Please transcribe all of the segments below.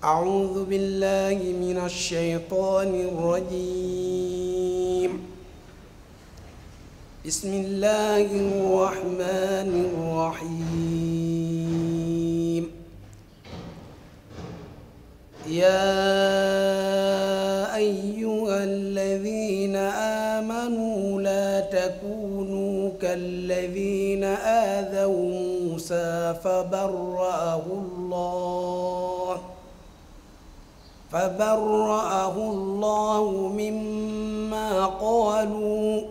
أعوذ بالله من الشيطان الرجيم. بسم الله الرحمن الرحيم. يا أيها الذين آمنوا لا تكونوا كالذين آذوا موسى فبرأه الله مما قالوا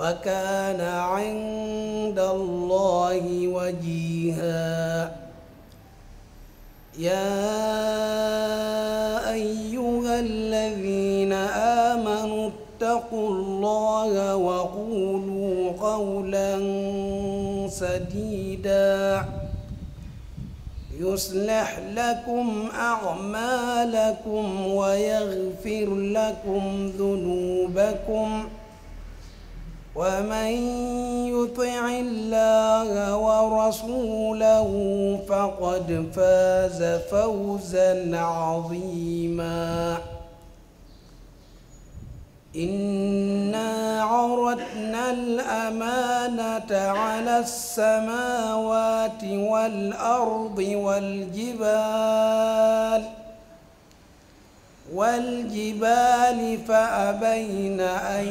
وكان عند الله وجيها. يا أيها الذين آمنوا اتقوا الله وقولوا قولا سديدا يصلح لكم أعمالكم ويغفر لكم ذنوبكم ومن يطع الله ورسوله فقد فاز فوزا عظيما. إنا عرضنا الأمانة على السماوات والأرض والجبال فأبين أن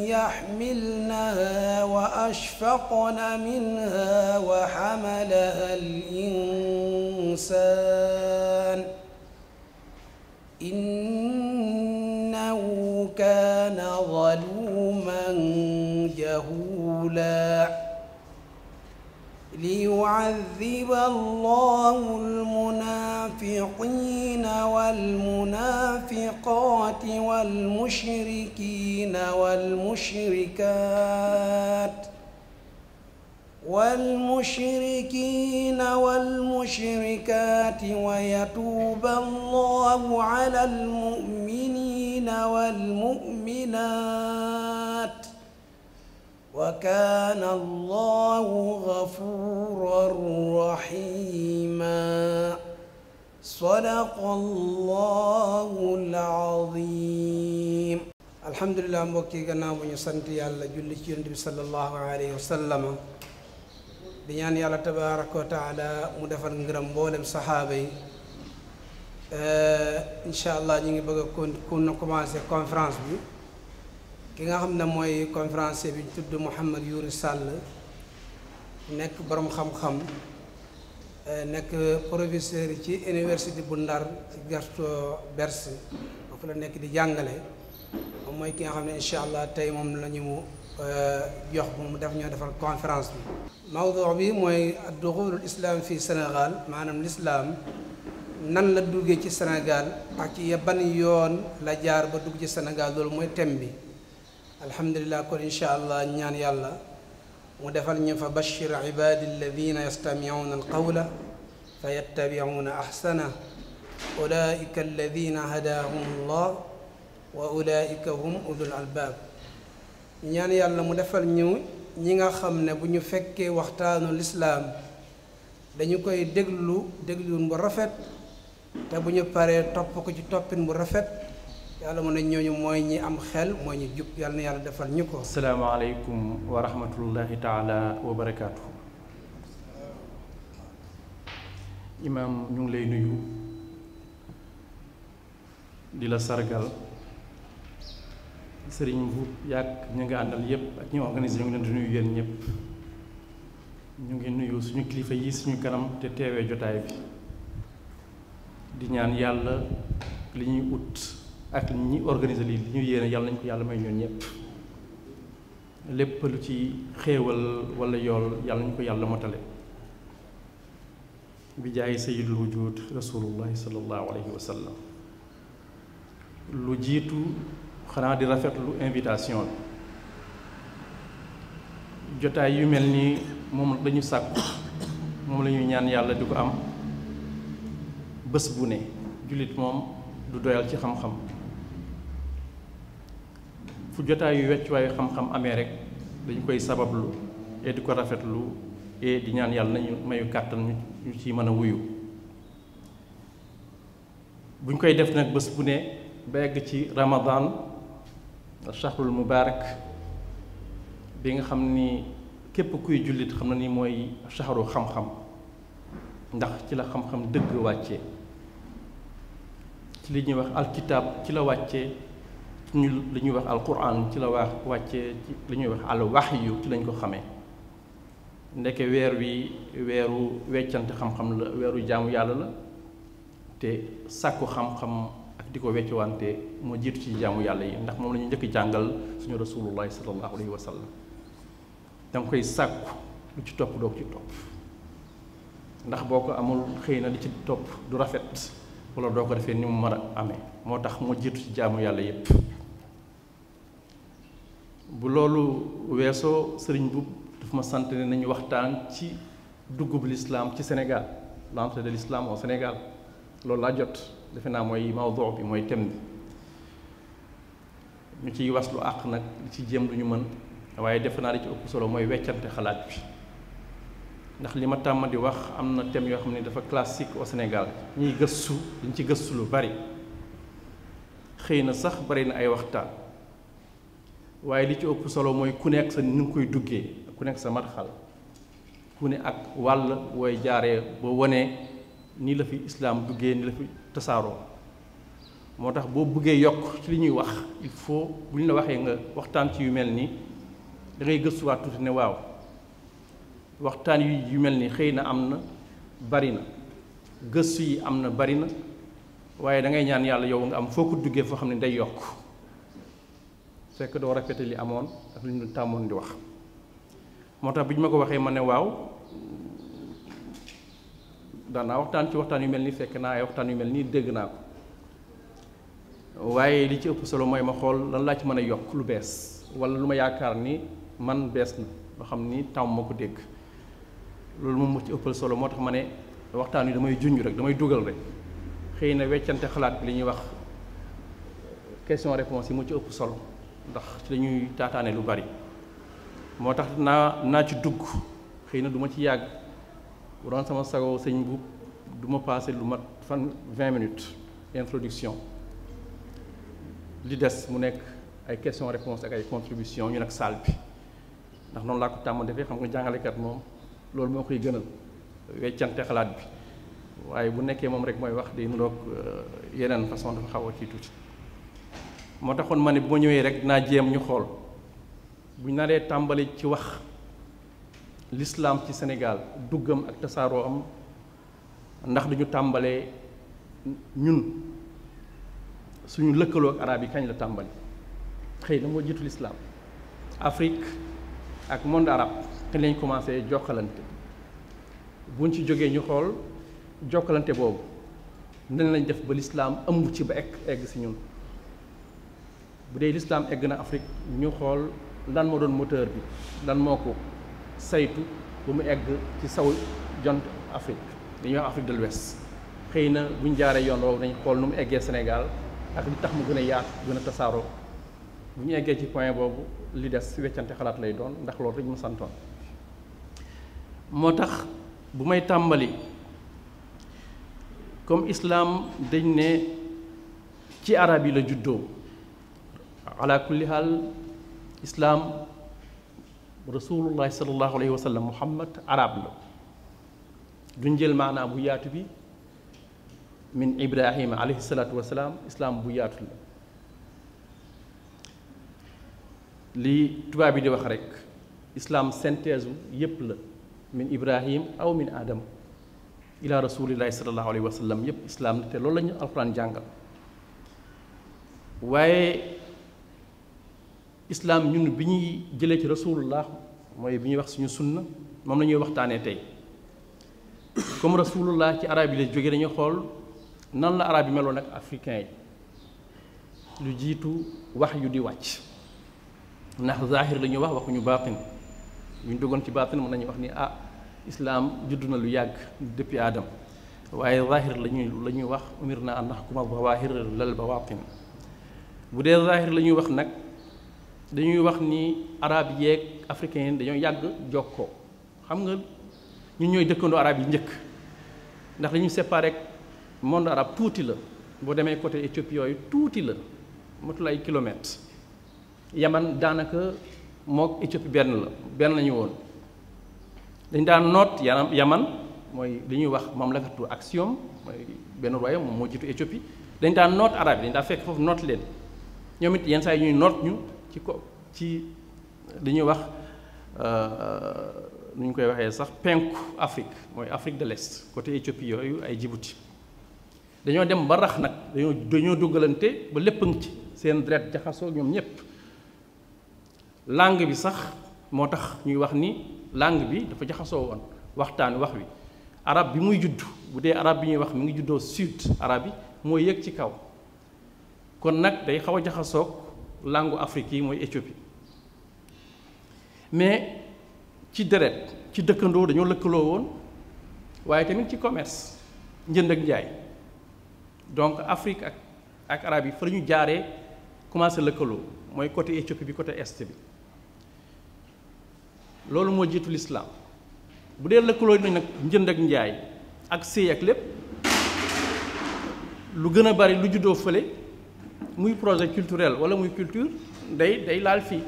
يحملنها وأشفقن منها وحملها الإنسان إنه كان ظلوما جهولا. ليعذب الله المنافقين والمنافقات والمشركين والمشركات ويتوب الله على المؤمنين والمؤمنات وكان الله غفورا رحيما. صدق الله العظيم. الحمد لله mbokki gannaaw bu ñu sant yàlla julli ci yonent bi sallallahu alayhi wa sallam di ñaan yàlla tabaaraka wa taala mu defal ngërëm mboolem saxaaba yi. incha allah ñu ngi bëgg a commencé conférence bi. ki nga xam ne mooy conférencier bi ñu tudd Mouhamed Youri Sall nekk borom xam-xam nekk professeur ci université bu Ndar ci Gaston Berger foofu la nekk di jàngale moom mooy ki nga xam ne incha allah tey moom la ñu jox bu mu def ñoo defal conférence bi. mawdu bi mooy duxulul islam fii Sénégal maanaam l'islam nan la duggee ci Sénégal ak ci ban yoon la jaar ba dugg ci Sénégal loolu mooy thème bi. alhamdulilah kon incha allah ñaan yàlla mu defal ñu fa bashir ibadi alladina yastamiuna alqawla fa yattabiuna ahsana ulaika alladina hadahum allah wa ulaika hum ulul albab. ñaan yàlla mu defal ñu ñi nga xam ne bu ñu fekkee waxtaanu lislaam dañu koy dégluwun bu rafet te bu ñu paree topp ko ci toppin bu rafet. yàlla mu ne ñooñu mooy ñi am xel mooy ñi jub yàlla na yàlla defal ñu ko. asalaamaaleykum wa rahmatullahi taala wa barakaatu. imaam ñu ngi lay nuyu di la sargal sëriñ bu yàgg ñu nga àndal yépp ak ñu organisé ñu ngi leen di nuyu yéen ñëpp. ñu ngi nuyu suñu kilifa yi suñu kanam te teewee jotaay bi di ñaan yàlla li ñuy ut ak ñi organiser lii li ñu yéene yàlla nañ ko yàlla may ñun ñëpp lépp lu ci xéewal wala yool yàlla nañ ko yàlla motale bi jaay sayyidul wujud rasulullahi sallallahu alayhi wa sallam. lu jiitu xanaa di rafetlu invitation bi jotaay yu mel nii moom dañu sàkku moom la ñuy ñaan yàlla di ko am bés bu ne. jullit moom du doyal ci xam-xam fu jotaay yu weccuwaayu xam-xam amee rek dañu koy sabablu et di ko rafetlu et di ñaan yàlla nañu mayu kàttan ñu ci mën a wuyu buñ koy def nag bés bu ne ba egg ci ramadan shahrul mubarak bi nga xam ni képp kuy jullit xam na ni mooy shahru xam-xam ndax ci la xam-xam dëgg wàccee ci li ñuy wax alkitab ci la wàccee ci ñu li ñuy wax alquran ci la wàccee ci li ñuy wax al wahyu ci lañ ko xamee ndeke weer wi weeru weccante xam-xam la weeru jaamu yàlla la te sàkku xam-xam ak di ko weccuwante moo jiitu ci jaamu yàlla yi ndax moom la ñu njëkk jàngal suñu rasulullahi sallallahu alayhi wa sallam danga koy sàkku lu ci topp doog ci topp ndax boo ko amul xëy na li ci topp du rafet wala doo ko defee ni mu mën a amee moo tax moo jiitu ci jaamu yàlla yépp bu loolu weesoo sëriñ bu dafa ma sant ne nañu waxtaan ci duggub l'islam ci Sénégal l'entrée de l'islam au Sénégal loolu laa jot defe naa mooy mawdu bi mooy thème bi ñu ciy waslu àq nag li ci jéem lu ñu mën waaye defe naa li ci ëpp solo mooy weccante xalaat bi ndax li ma tàmm di wax am na thème yoo xam ne dafa classique au Sénégal ñuy gëstu dañ ci gëstu lu bari xëy na sax bari na ay waxtaan waaye li ci ëpp solo mooy ku nekk sa ni nga koy duggee ku nekk sa madxal ku ne ak wàll wooy jaaree ba wane nii la fi islaam duggee ni la fi tasaaroo moo tax boo bëggee yokk ci li ñuy wax il faut bu ñu la waxee nga waxtaan ci yu mel nii da ngay gëstuwaat tuuti ne waaw waxtaan yu mel ni xëy na am na bari na gëstu yi am na bari na waaye da ngay ñaan yàlla yow nga am foo ko duggee foo xam ne day yokk fekk doo répété li amoon ak li ñu tàmmoon di wax moo tax bi ñu ma ko waxee ma ne waaw daanaa waxtaan ci waxtaan yu mel ni fekk naa ay waxtaan yu mel nii dégg naa ko waaye li ci ëpp solo mooy ma xool lan laa ci mën a yokk lu bees wala lu ma yaakaar ni man bees na loo xam ni tàmm ma ko dégg loolu moom moo ci ëppal solo moo tax ma ne waxtaan wi damay junj rek damay dugal rek xëy na weccante xalaat bi li ñuy wax question réponse yi mu ci ëpp solo ndax ci lañuy taataane lu bari moo tax naa ci dugg xëy na du ma ci yàgg bu doon sama sago sëñ bu du ma passé lu mat 20 minutes introduction li des mu nekk ay question réponse ak ay contribution ñu nag salle bi ndax noonu laa ko tàmm defee xam nga jàngalekat moom loolu moo koy gënal weccante xalaat bi waaye bu nekkee moom rek mooy wax day nuroog yeneen façon dafa xaw a kii tuuti moo taxoon ma ne bu ma ñëwee rek naa jéem ñu xool bu ñu naree tàmbali ci wax l'islam ci Sénégal duggam ak tasaaroo am ndax duñu tàmbalee ñun suñu lëkkaloo ak arab yi kañ la tàmbali xëy na moo jiitu l'islam Afrique ak monde arabe kañ lañ commencé jokkalante buñ ci jógee ñu xool jokkalante boobu nan lañ def ba l'islam ëmb ci ba egg si ñun bu dee l'islam egg na Afrique ñu xool lan moo doon moteur bi lan moo ko saytu ba mu egg ci saw jont Afrique dañuy wax Afrique de l'Ouest xëy na buñ jaaree yoon woowu dañ xool nu mu eggee Sénégal ak li tax mu gën a yaatu gën a tasaaroo bu ñu eggee ci point boobu li des weccante xalaat lay doon ndax loolu rek mu santoon moo tax bu may tàmbali comme islam dañ ne ci arab yi la juddoo ala kulli haal islam rasulullahi sallallahu alayhi wa sallam muhammad arab la duñ jël maanaa bu yaatu bi min ibrahima alayhi salatu wasalaam islam bu yaatu la li tubaab bi di wax rek islam synthèse yépp la min ibrahim aw min adam ila rasulillahi sallallahu alayhi wa sallam yépp islam te loolu la ñu alquran jàngal waaye islam ñun bi ñuy jëlee ci rasulullah mooy bi ñuy wax suñu sunna moom la ñuy waxtaanee tey comme rasulullah ci arab yi la jógee dañuy xool nan la arab yi meloon ak africain yi lu jiitu wax yu di wàcc ndax zahir la ñuy wax waxuñu baatin bu ñu duggoon ci baatin mën nañu wax ni islam juddu na lu yàgg depuis Adam waaye zahir la ñuy wax umir na an nahkuma zawahir lal bawatin bu dee zahir la ñuy wax nag dañuy wax ni arab yeeg africain yi dañoo yàgg jokkoo xam nga ñun ñooy dëkkandoo arab yi njëkk ndax dañuy séparé monde arabe tuuti la boo demee côté Éthiopie yooyu tuuti la matul ay kilomètres. Yaman daanaka mook Éthiopie benn la ñu woon dañ daan noot Yaman mooy li ñuy wax mamlakatu Aksium mooy benn royaume moom moo jiitu Éthiopie dañ daan noot arab yi dañ daa fekk foofu noot leen ñoom it yenn saa yi ñuy noot ñu ci li ñuy wax nu ñu koy waxee sax penku Afrique mooy Afrique de l'Est côté Éthiopie yooyu ay Djibouti dañoo dem ba rax nag dañoo duggalante ba lépp ngi ci seen deret jaxasoo ñoom ñépp langue bi sax moo tax ñuy wax ni langue bi dafa jaxasoo woon wax wi arab bi muy judd bu dee arab bi ñuy wax mi ngi juddoo sud arab yi mooy yëg ci kaw kon nag day xaw a jaxasoog langue Afrique yi mooy Éthiopie mais ci deret ci dëkkandoo dañoo lëkkaloo woon waaye tamit ci commerce njënd ak njaay donc Afrique ak arab yi fa la ñu jaaree commencé lëkkaloo mooy côté Éthiopie bi côté est bi loolu moo jiitu l'islam bu dee lëkkaloo nañ nag njënd ak njaay ak sëy ak lépp lu gën a bari lu juddoo fële muy projet culturel wala muy culture day laal fii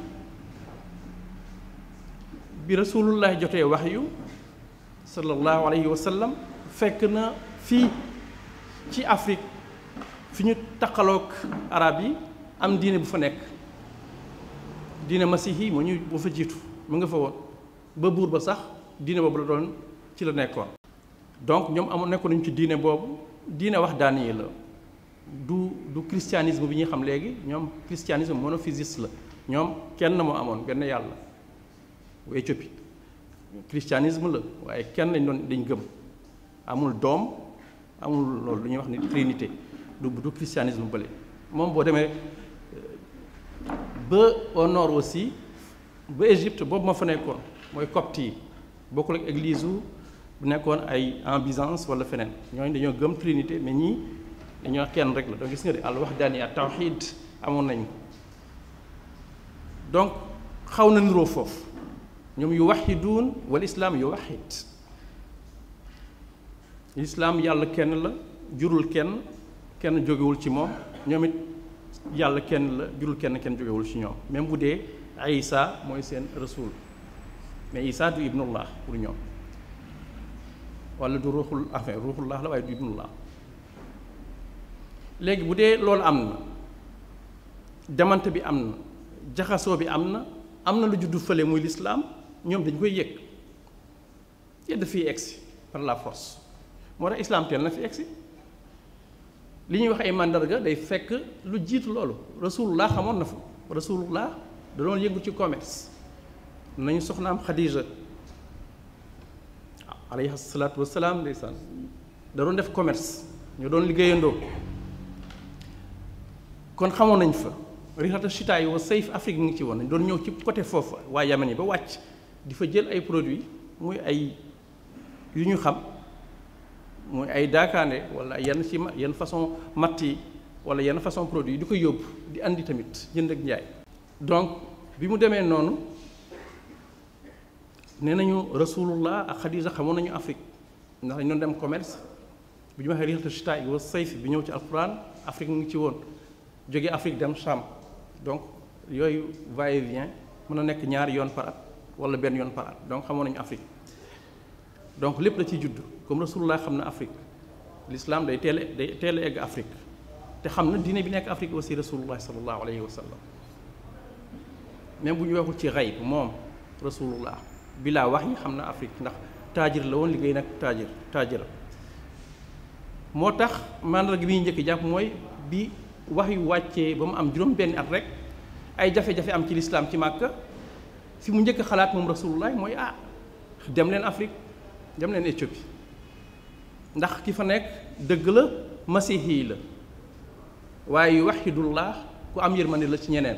bi rasulullah jotee wahyu sallallahu alayhi wa sallam fekk na fii ci Afrique fi ñu taqaloog arab yi am diine bu fa nekk diine masihi moo ñu bu fa jiitu mu nga fa woon ba buur ba sax diine boobu la doon ci la nekkoon donc ñoom nekkoon nañu ci diine boobu diine wax daan yi la du christianisme bi ñuy xam léegi ñoom christianisme monophysiste la ñoom kenn moo amoon benn yàlla bu Éthiopie christianisme la waaye kenn dañ gëm amul doom amul loolu lu ñuy wax ni trinité du christianisme bële moom boo demee ba au nord aussi ba Égypte boobu ma fa nekkoon mooy copte yi bokkul ak église bu nekkoon ay en Byzance wala feneen ñooñu dañoo gëm trinité mais ñii dañoo kenn rek la donc gis nga di al wahdaniyya tawhid amoon nañ ko donc xaw na niroo foofu ñoom yuwahhiduun wal islam yuwahhid l'islam yàlla kenn la jurul kenn jógewul ci moom ñoom it yàlla kenn la jurul kenn jógewul ci ñoom même bu dee Isa mooy seen rasul mais Isa du ibnullah pour ñoom wala du ruuxullah la waaye du ibnullah léegi bu dee loolu am na demante bi am na jaxasoo bi am na lu juddu fële muy l'islam ñoom dañ koy yëg yedd fii egsi par la force moo tax islam teel na fi egsi li ñuy wax ay mandarga day fekk lu jiitu loolu rasulullah xamoon na fa rasulullah da doon yëngu ci commerce nañu soxnaam Xadija alayhi salaatu wassalaam ndeysaan da doon def commerce ñoo doon liggéeyandoo kon xamoon nañ fa rihlata shitaay wa sayf Afrique mi ngi ci woon nañ doon ñëw ci côté foofu waa Yaman yi ba wàcc di fa jël ay produits muy ay yu ñu xam muy ay daakaande wala yenn façon matt yi wala yenn façon produit yi di ko yóbbu di andi tamit jënd ak njaay donc bi mu demee noonu nee nañu rasulullah ak Xadija xamoon nañu Afrique ndax dañu doon dem commerce bu ñu waxee rihlata shitaay wa sayf bi ñëw ci alquran Afrique mu ngi ci woon jóge Afrique dem Cham donc yooyu va et vient mën na nekk ñaari yoon par at wala benn yoon par at donc xamoon nañu Afrique donc lépp la ciy judd comme rasulullah xam na Afrique l'islam day teel a egg Afrique te xam na diine bi nekk Afrique aussi rasulullah sallallahu alayhi wa sallam même bu ñu waxul ci xayb moom rasulullah bi laa wax yi xam na Afrique ndax taajir la woon liggéey nag taajira moo tax mandarga bi ñu njëkk jàpp mooy bi wax yu wàccee ba mu am juróom-benni at rek ay jafe-jafe am ci lislaam ci Màkka fi mu njëkk xalaat moom rasulullah mooy dem leen Afrique dem leen Éthiopie ndax ki fa nekk dëgg la masihi la waaye yuwahidullah ku am yërmande la ci ñeneen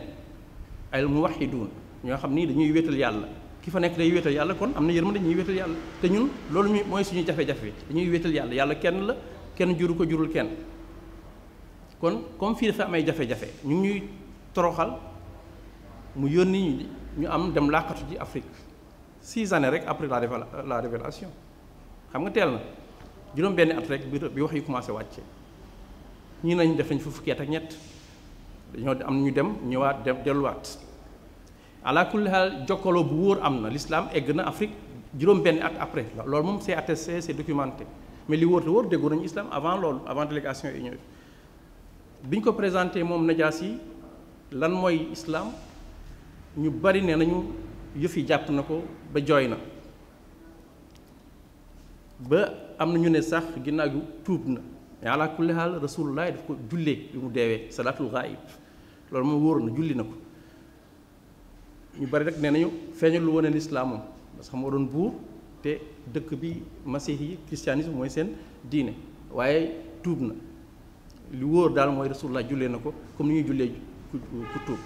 ay muwahidun ñoo xam ni dañuy wéetal yàlla ki fa nekk day wéetal yàlla kon am na yërmande ñuy wéetal yàlla te ñun loolu mooy suñu jafe-jafe dañuy wéetal yàlla kenn la kenn juru ko jurul kenn kon comme fii dafa am ay jafe-jafe ñu ngi ñuy toroxal mu yónni ñu am dem làqatu ji Afrique 6 années rek après la révélation xam nga teel na juróom benn at rek bi wax yi commencé wàcce ñii nañ def nañ fa fukki at ak ñett dañoo am ñu dem ñëwaat delluwaat ala kulli haal jokkaloo bu wóor am na l'islam egg na Afrique juróom-benn at après loolu moom c'est attesté c'est documenté mais li wóor te wóor déggoon nañu islam avant loolu avant délégation yi ñëw bi ñu ko présenté moom Najaasi lan mooy islam ñu bari ne nañu yëf yi jàpp na ko ba jooy na ba am na ñu ne sax ginnaaw gi tuub na mais ala kulli haal rasulullah daf ko jullee bi mu deewee salaatul ghaib loolu moom wóor na julli na ko ñu bari rek nee nañu feeñal lu wane lislaam moom parce que moo doon buur te dëkk bi masiix yi christianisme mooy seen diine waaye tuub na lu wóor daal mooy rasulullah jullee na ko comme ni ñuy jullee ku tuub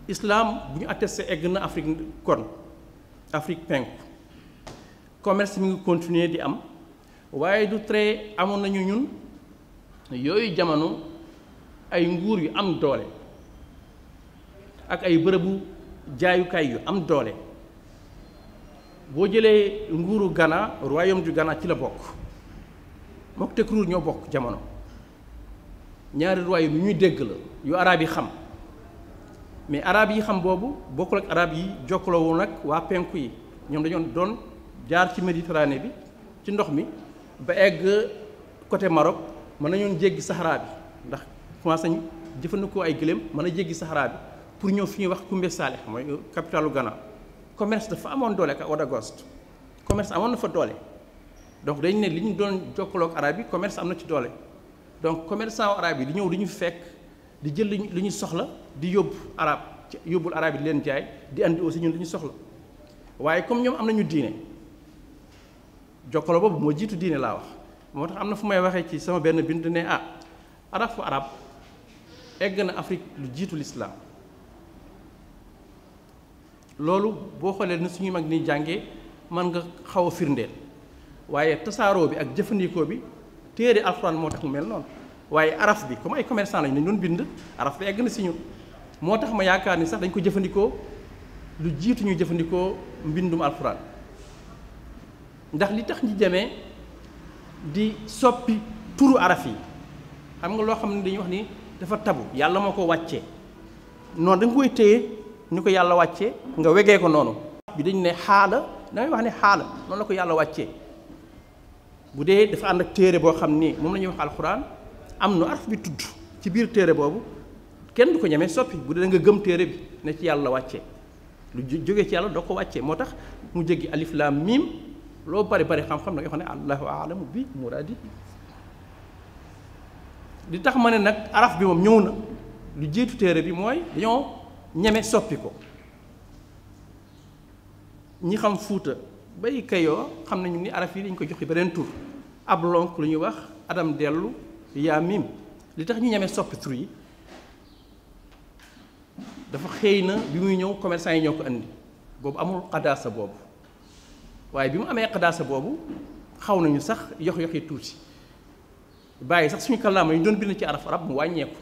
islam bu ñu attesté egg na Afrique kon Afrique penku commerce mi ngi continuer di am waaye du très amoon nañu ñun yooyu jamono ay nguur yu am doole ak ay bërëbu jaayukaay yu am doole boo jëlee nguuru Ghana royaume du Ghana ci la bokk mook Tekruur ñoo bokk jamono ñaari royaume yu ñuy dégg la yu arab yi xam mais arab yi xam boobu bokkul ak arab yi jokkaloo woon ak waa penku yi ñoom dañoo doon jaar ci Méditerranée bi ci ndox mi ba egg côté Maroc mën nañoon jéggi Sahara bi ndax commencé nañ jëfandikoo ay gëléem mën a jéggi Sahara bi pour ñëw fi ñuy wax Koumbe Saleh mooy capitalu Ghana commerce dafa amoon doole ak Ouagadougou commerce amoon na fa doole donc dañ ne li ñu doon jokkaloo ak arab yi commerce am na ci doole donc commerçant arab yi di ñëw di ñu fekk di jël li ñu soxla di yóbbu arab yóbbul arab yi di leen jaay di andi aussi ñun li ñu soxla waaye comme ñoom am nañu diine jokkaloo boobu moo jiitu diine laa wax moo tax am na fu may waxee ci sama benn bind ne arab egg na Afrique lu jiitu l'islam loolu boo xoolee ni suñuy mag ni jàngee mën nga xaw a firndeel waaye tasaaroo bi ak jëfandikoo bi téere alxuraan moo tax mu mel noonu waaye araf bi comme ay commerçant lañu dañ doon bind araf bi egg na si ñun moo tax ma yaakaar ni sax dañ ko jëfandikoo lu jiitu ñuy jëfandikoo mbindum alxuraan ndax li tax ñi demee di soppi turu araf yi xam nga loo xam ne dañuy wax ni dafa tabu yàlla moo ko wàccee noonu da nga koy téye ñu ko yàlla wàccee nga wegee ko noonu bi dañu ne xaala dangay wax ne xaala noonu la ko yàlla wàccee bu dee dafa ànd ak téere boo xam ni moom la ñuy wax alxuraan am na araf bi tudd ci biir téere boobu kenn du ko ñemee soppi bu dee da nga gëm téere bi ne ci yàlla wàccee lu jógee ci yàlla doo ko wàccee moo tax mu jéggi alif laam miim loo bari bari xam-xam da ngay wax ne allahu aalamu bi muraadi li tax ma ne nag araf bi moom ñëw na lu jiitu téere bi mooy dañoo ñeme soppi ko ñi xam fuuta bay kayoo xam nañu ni araf yi dañ ko joxe beneen tur ab lonk lu ñuy wax adam dellu yaa mim li tax ñu ñeme soppi tur yi dafa xëy na bi muy ñëw commerçant yi ñoo ko andi boobu amul xadaasa boobu waaye bi mu amee xadaasa boobu xaw nañu sax yox-yox yi tuuti bàyyi sax suñu kàllaama yi ñu doon bind ci arab mu wàññeeku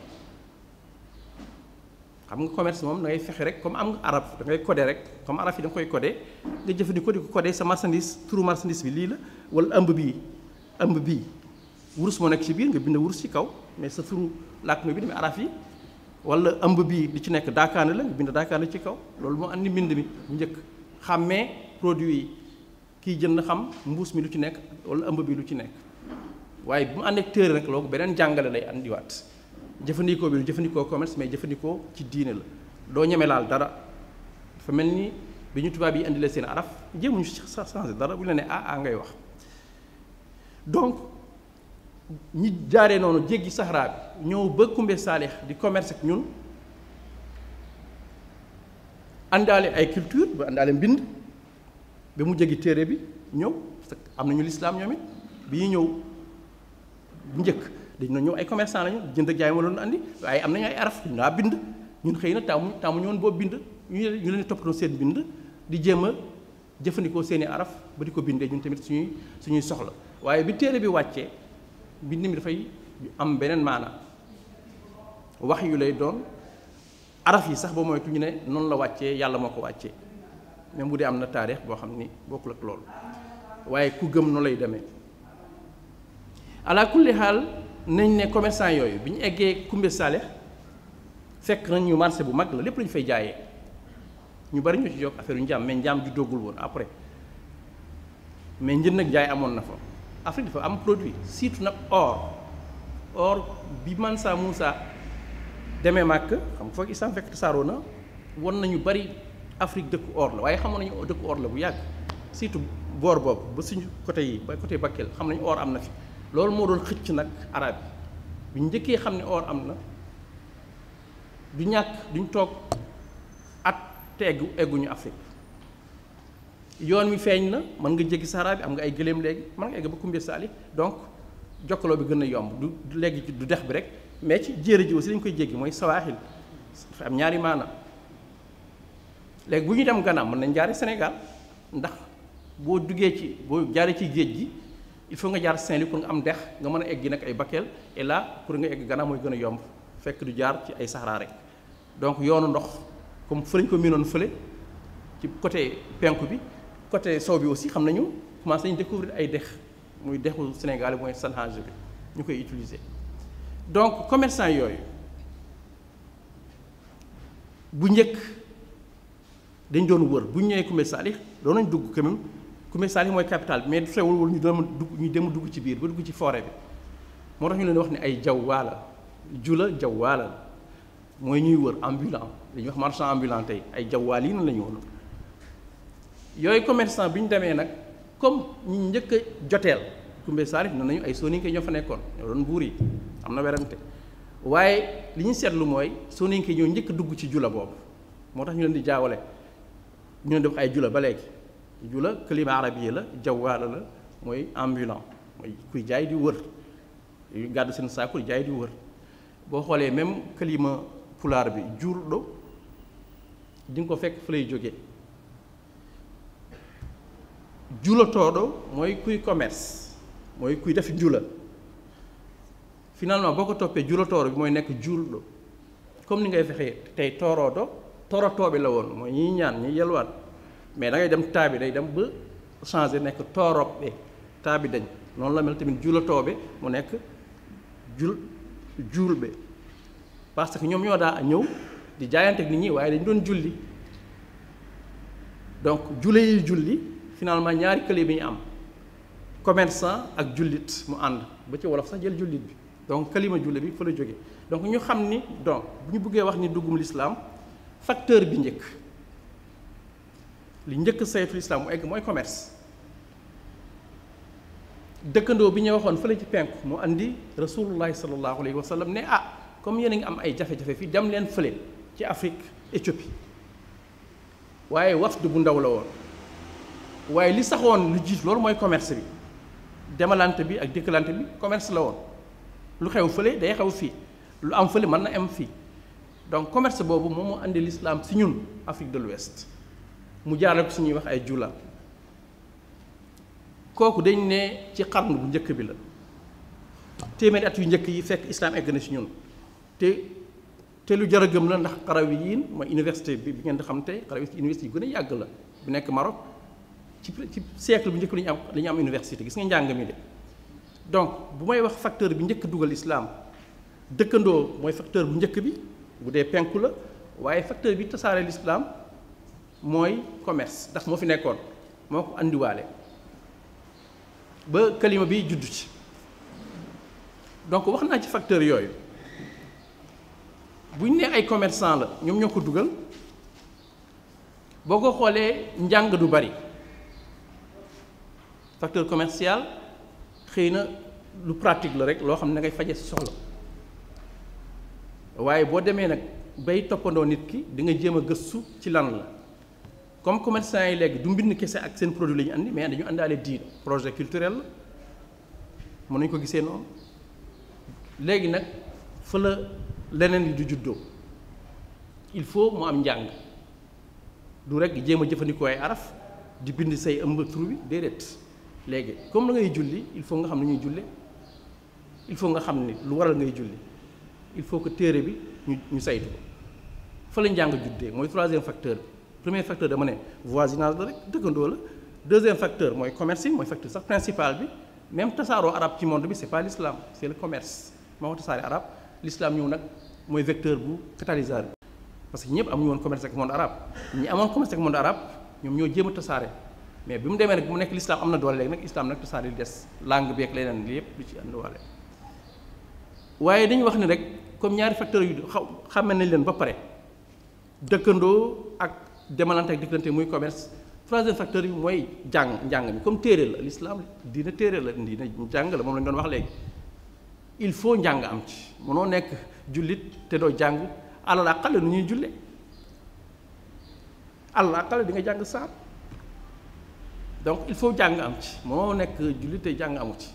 xam nga commerce moom da ngay fexe rek comme am nga arab da ngay codé rek comme arab yi da nga koy codé nga jëfandikoo di ko codé sa marchandise turu marchandise bi lii la wala ëmb bii wurus moo nekk ci biir nga bind wurus ci kaw mais sa turu làkk nga bind mi arab yi wala ëmb bii li ci nekk daakaane la nga bind daakaane ci kaw loolu moo andi mbind mi bu njëkk xàmmee produit yi kiy jënd xam mbuus mi lu ci nekk wala ëmb bi lu ci nekk waaye bu mu ànd ak téere rek loolu beneen jàngale lay andiwaat jëfandikoo bi lu jëfandikoo commerce mais jëfandikoo ci diine la doo ñeme laal dara dafa mel ni bi ñu tubaab yi indilee seen araf jéemuñu sax changé dara bu ñu la ne ngay wax donc ñi jaaree noonu jéggi Sahara bi ñëw ba Koumbe Saleh di commerce ak ñun àndaale ay culture ba àndaale mbind ba mu jéggi téere bi ñëw parce que am nañu lislaam ñoom it bi ñu ñëw bu njëkk dañu ñëw ay commerçant lañu jënd ak jaay ma loolu andi waaye am nañu ay araf ñu daa bind ñun xëy na taamu ñoon boobu bind ñu leen toppatoo seen bind di jéem a jëfandikoo seeni araf ba di ko bindee ñun tamit suñuy soxla waaye bi téere bi wàccee bind mi dafay am beneen maana wax yu lay doon araf yi sax ba moytu ñu ne noonu la wàccee yàlla moo ko wàccee même bu dee am na taarix boo xam ni bokkul ak loolu waaye ku gëm noonu lay demee ala kulli xaal nañ ne commerçant yooyu bi ñu eggee Koumbe Saleh fekk nañ ñu marché bu mag la lépp lañu fay jaayee ñu bari ñu ci yokk affaire yu njaam mais njaam ju doggul woon après mais njënd nag jaay amoon na fa. Afrique dafa am produit surtout nag or bi Mansa Moussa demee màkk xam nga foog islam fekk tasaaroo na won nañu bari Afrique dëkku or la waaye xamoon nañu dëkku or la bu yàgg surtout boor boobu ba suñu côté yi ba côté Bakel xam nañu or am na fi loolu moo doon xëcc nag arab yi bu ñu njëkkee xam ne or am na du ñàkk duñ toog at te egguñu Afrique yoon mi feeñ na mën nga jéggi Sahara bi am nga ay gëléem léegi mën nga egg ba Koumbe Saleh donc jokkaloo bi gën a yomb du léegi du dex bi rek mais ci jéere ji aussi dañu koy jéggi mooy sawaaxil dafa am ñaari maana léegi bu ñu dem Ghana mën nañ jaare Sénégal ndax boo jaaree ci géej gi il faut nga jaar Saint-Louis pour nga am dex nga mën a egg nag ay Bakel et là pour nga egg Ghana mooy gën a yomb fekk du jaar ci ay Sahara rek donc yoonu ndox comme fa lañ ko miinoon fële ci côté penku bi côté sow bi aussi xam nañu commencé nañu découvrir ay dex muy dexu Sénégal mooy Sanhage bi ñu koy utiliser donc commerçant yooyu bu njëkk dañ doon wër bu ñu ñëwee Koumbe Saleh doon nañ dugg quand même Koumbe Saleh mooy capitale bi mais du teewul ñu dem dugg ci biir ba dugg ci forêt bi moo tax ñu leen wax ne ay jawwaala jawwaala la mooy ñuy wër ambulant dañuy wax marchand ambulant tey ay jawwaal yi na la ñu woon yooyu commerçant bi ñu demee nag comme ñu njëkk a joteel Koumbe Saleh ne nañu ay soninke ñoo fa nekkoon ñoo doon buur yi am na werante waaye li ñu seetlu mooy soninke ñoo njëkk a dugg ci jula boobu moo tax ñu leen di jaawale ñu leen di wax ay jula ba léegi jula kalima arabiya la jawwaala la mooy ambulant mooy kuy jaay di wër yu gàddu seen saako di jaay di wër boo xoolee même kalima pulaar bi juurɗo di nga ko fekk fa lay jógee julatooɗo mooy kuy commerce mooy kuy def jula finalement boo ko toppee julatooɗo bi mooy nekk juulɗo comme ni ngay fexee tey toorooɗo torotooɓe la woon mooy ñiy ñaan ñi yelwaat mais da ngay dem taabi day dem ba changé nekk tooroɓɓe taabi dañ noonu la mel tamit julatooɓe mu nekk juulɓe parce que ñoom ñoo daa ñëw di jaayante ak nit ñi waaye dañ doon julli donc jule yi julli finalement ñaari kële bi ñu am commerçant ak jullit mu ànd ba ci wolof sax jël jullit bi donc kalima julle bi fa la jógee donc ñu xam ni donc bu ñu bëggee wax ni duggum l'islam facteur bi njëkk li njëkk saytu l'islam mu egg mooy commerce dëkkandoo bi ñu waxoon fële ci penku mu andi rasulullahi sallallahu alayhi wa sallam ne comme yéen a ngi am ay jafe-jafe fii dem leen fële ci Afrique Éthiopie waaye wafdu bu ndaw la woon waaye li saxoon lu jiit loolu mooy commerce bi demalante bi ak dikkalante bi commerce la woon lu xew fële day xew fii lu am fële mën na am fii donc commerce boobu moom moo andi l'islam si ñun Afrique de l'Ouest mu jaarale ko suñuy wax ay jula kooku dañ ne ci xarnu bu njëkk bi la téeméeri at yu njëkk yi fekk islam egg na si ñun te lu jar a gëm la ndax Qarawiyyin mooy université bi ngeen di xam tey Qarawiyyin université yu gën a yàgg la bu nekk Maroc ci siècle bu njëkk la ñu am université gis nga njàng mi de donc bu may wax facteur bi njëkk dugal islam dëkkandoo mooy facteur bu njëkk bi bu dee penku la waaye facteur bi tasaare l'islam mooy commerce ndax moo fi nekkoon moo ko andiwaale ba kalima bi juddu ci donc wax naa ci facteur yooyu bu ñu nee ay commerçant la ñoom ñoo ko dugal boo ko xoolee njàng du bari facteur commercial xëy na lu pratique la rek loo xam ne ngay faje si soxla waaye boo demee nag bay toppandoo nit ki di nga jéem a gëstu ci lan la comme commerçant yi léegi du mbind kese ak seen produit la ñu andi mais dañu àndaale diine projet culturel la mën nañu ko gisee noonu léegi nag fa la leneen li du juddoo il faut mu am njàng du rek jéem a jëfandikoo ay araf di bind say ëmb tur bi déedéet léegi comme da ngay julli il faut nga xam ne ñuy julle il faut nga xam ni lu waral ngay julli il faut que téere bi ñu saytu ko fa la njàng juddee mooy troisième facteur bi premier facteur dama ne voisinage la rek dëkkandoo la deuxième facteur mooy commerce mooy facteur sax principal bi même tasaaroo arab ci monde bi c'est pas l'islam, c'est le commerce moo tasaare arab. L'islam ñëw nag mooy vecteur bu catalyseur parce que ñëpp amuñu woon commerce ak monde arabe ñi amoon commerce ak monde arabe ñoom ñoo jéem a tasaare mais bi mu demee nag bu mu nekk l'islam am na doole léegi nag islam nag tasaare li des langue bi ak leneen li yëpp lu ci andiwaale. waaye dañu wax ni rek comme ñaari facteurs yu xàmme nañ leen ba pare dëkkandoo ak demalante ak dikkalante muy commerce. Troisième facteur bi mooy njàng mi comme téere la l'islam dina téere la dina jàng la moom la ñu doon wax léegi il faut njàng am ci mënoo nekk jullit te doo jàng alal aqal nu ñuy julle alal aqal di nga jàng saar donc il faut jàng am ci mënoo nekk jullit te jàng amu ci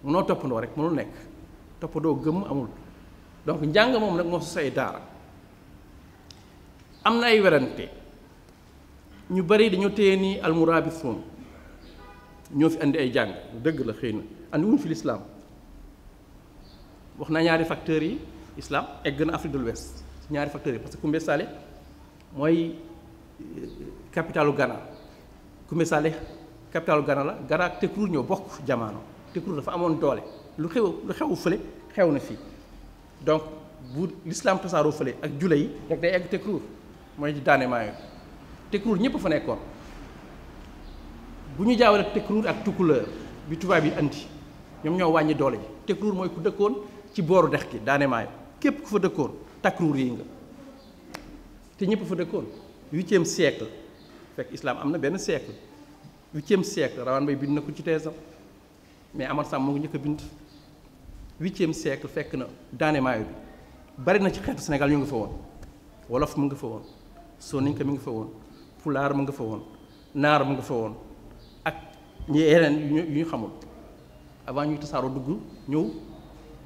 mënoo toppandoo rek mënul nekk toppandoo gëm amul donc njàng moom nag moo su say daara am na ay werante ñu bari dañoo téye ni almurabithun ñoo fi andi ay jàng dëgg la xëy na andi wuñ fi l'islam wax naa ñaari facteurs yi islam egg na Afrique de l'Ouest ñaari facteurs yi parce que Koumbe Sale mooy capitalu Ghana Koumbe Sale capitalu Ghana la Ghana ak Tekruur ñoo bokk jamono Tekruur dafa amoon doole lu xew fële xew na fii donc bu l'islam tasaaroo fële ak jula yi rek day egg Tekruur mooy daane maayo Tekruur ñëpp fa nekkoon bu ñu jaawale Tekruur ak Tukulóor bi tubaab yi andi ñoom ñoo wàññi doole ji Tekruur mooy ku dëkkoon ci booru dex gi daane maayo képp ku fa dëkkoon Takruur yi nga te ñëpp fa dëkkoon 8e siècle fekk islam am na benn siècle 8e siècle Rawaan Bay bind na ko ci teesam mais Amar Sam moo ko njëkk a bind 8e siècle fekk na daane maayo bi bari na ci xeetu Sénégal ñu ngi fa woon wolof mu ngi fa woon soninka mi ngi fa woon pulaar mu nga fa woon naar mu nga fa woon ak ñi yeneen yu ñu xamul avant ñuy tasaaroo dugg ñëw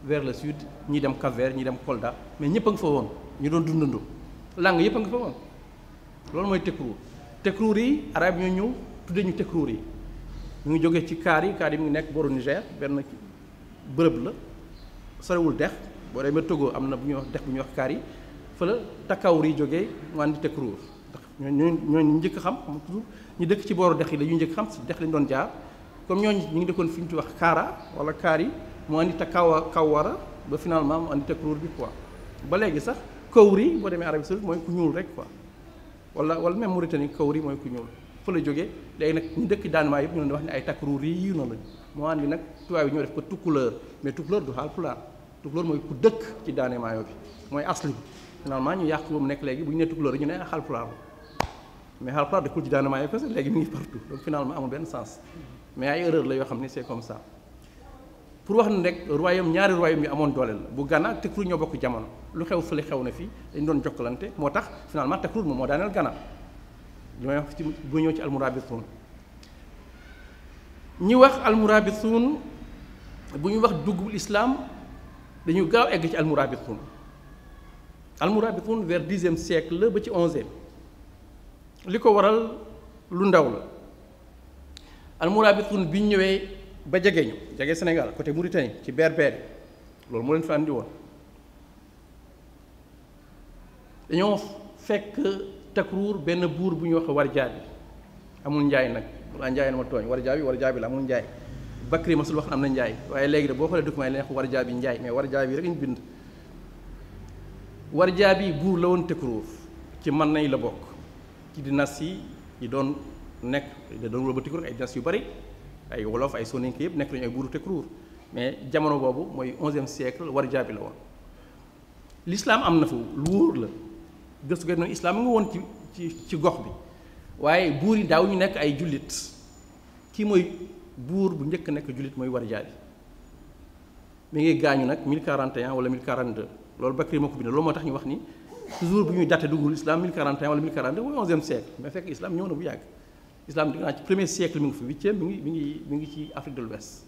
vers le sud ñi dem Cap-Vert ñi dem Kolda mais ñëpp a nga fa woon ñu doon dundandoo langue yëpp a nga fa woon loolu mooy Tekruur Tekruur yi arab ñoo ñëw tuddee ñu Tekruur yi ñu ngi jógee ci kaar yi mu ngi nekk boru Niger benn bërëb la sorewul dex boo demee Togo am na bu ñuy wax dex bu ñuy wax kaar yi fa la Takawur yi jógee mu andi Tekruur ndax ñooñu njëkk xam toujours ñu dëkk ci booru dex yi la ñu njëkk xam si dex lañu doon jaar comme ñooñu ñu ngi dëkkoon fi ñu ci wax Kaara wala kaar yi mu andi Kawara ba finalement mu andi Tekruur bi quoi ba léegi sax Kawri boo demee Arabie Saoudite mooy ku ñuul rek quoi wala même Mauritanie Kawri mooy ku ñuul fa la jógee léegi nag ñu dëkk Danemark yëpp ñu leen wax ne ay Takruur yi na lañ moo andi nag tubaab yi ñoo def ko Tukulóor mais Tukulóor du Haalpulaar Tukulóor mooy ku dëkk ci Danemark bi mooy asli finalement ñu yàq ba mu nekk léegi bu ñu nee Tukulóor ñu ne Haalpulaar mais Haalpulaar dëkkul ci Danemark parce que léegi mi ngi partout donc finalement amul benn sens mais ay erreur la yoo xam ne c'est comme ça pour wax ne rek ñaari royaume yi amoon doole la bu Ghana ak Tekruur ñoo bokk jamono lu xew fële xew na fii dañ doon jokkalante moo tax finalement Tekruur moom moo daaneel Ghana li may wax ci bu ñëw ci almurabituun ñi wax almurabituun bu ñu wax duggul islam dañu gaaw egg ci almurabituun vers 10e siècle la ba ci 11e li ko waral lu ndaw la almurabituun bi ñu ñëwee ba jege Sénégal côté Mauritanie ci Berbère loolu moo leen fa andi woon dañoo fekk Tekruur benn buur bu ñuy wax Warjaabi amul njaay nag walla njaay na ma tooñ Warjaabi la amul njaay Bakri masul wax am na njaay waaye léegi de boo xoolee document yi leen wax Warjaabi njaay mais Warjaabi rek ñu bind Warjaabi buur la woon Tekruur ci man nay la bokk ci dynastie yi doon nekk da doon wër ba Tekruur ay dynastie yu bari ay wolof ay soninke yëpp nekk nañu ay buuru Tekruur mais jamono boobu mooy 11e siècle Warjaabi la woon l'islam am na fa lu wóor la gëstu gën noonu islam mu ngi woon ci gox bi waaye buur yi daaw ñu nekk ay jullit kii mooy buur bu njëkk nekk jullit mooy Warjaabi mi ngi gaañu nag 1041 wala 1042 loolu Bakri moo ko bind loolu moo tax ñu wax ni toujours bu ñuy daté duggul islam 1041 wala 1042 mooy 11e siècle mais fekk islam ñëw na bu yàgg islam dinaa ci premier siècle mi ngi fi 8e mi ngi ci Afrique de l'Ouest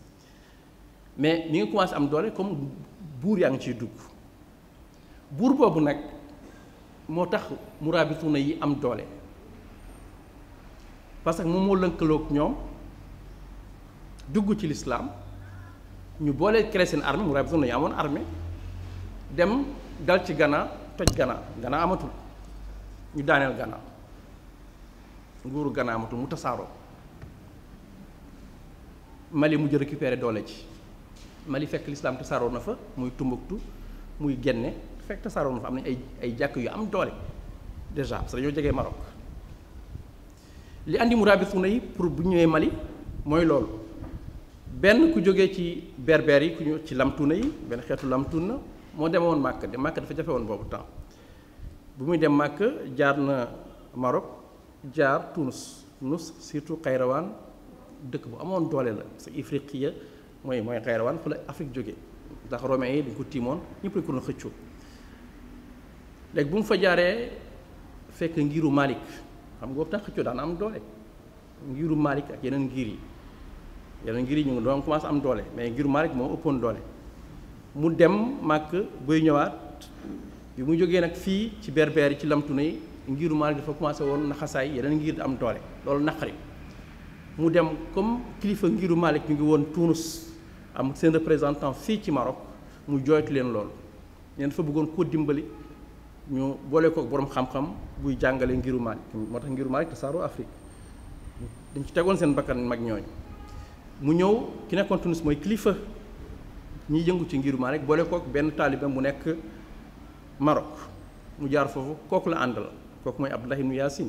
mais mi ngi commencé am doole comme buur yaa ngi ciy dugg buur boobu nag moo tax murabituuna yi am doole parce que moom moo lënkaloog ñoom dugg ci l'islam ñu boole créer seen armée murabituuna yi amoon armée dem dal ci Ghana toj Ghana amatul ñu daaneel Ghana nguuru Ghana amatul mu tasaaroo Mali mujj récupérer doole ci Mali fekk l'islam tasaaroo na fa muy Tombouctou muy Guinée fekk tasaaroo na fa am nañ ay jàkk yu am doole déjà parce que dañoo jegee Maroc li andi murabituna yi pour bu ñëwee Mali mooy loolu benn ku jógee ci berbère yi ku ñu ci lamtuna yi benn xeetu lamtuna moo demoon Màkk de Màkk dafa jafe woon boobu temps bu muy dem Màkk jaar na Maroc jaar Tunis surtout Xayrawaan dëkk bu amoon doole la parce que Ifriqiya mooy Xayrawaan fu la Afrique jógee ndax romains yi dañ ko tiimoon ñëpp lañ ko doon xëccoo léegi bu mu fa jaaree fekk ngiru Malik xam nga boobu tax xëccoo daan am doole ngiru Malik ak yeneen ngir yi ñu ngi doon commencé am doole mais ngiru Malik moo ëppoon doole mu dem Màkk buy ñëwaat bi mu jógee nag fii ci berbère yi ci lamtuna yi ngiru Malik dafa commencé woon naxasaay yeneen ngir di am doole loolu naqari mu dem comme kilifa ngiru Malik ñu ngi woon Tunis am seen représentant fii ci Maroc mu jooytu leen loolu ñeen dafa bëggoon koo dimbali ñu boole ko borom xam-xam buy jàngale ngiru Malik moo tax ngiru Malik tasaaroo Afrique dañ ci tegoon seen bakkan mag ñooñu mu ñëw ki nekkoon Tunis mooy kilifa ñiy yëngu ci ngiru Malik boole ko benn taalibe mu nekk Maroc mu jaar foofu kooku la àndal kooku mooy Abdullah ibn Yaasin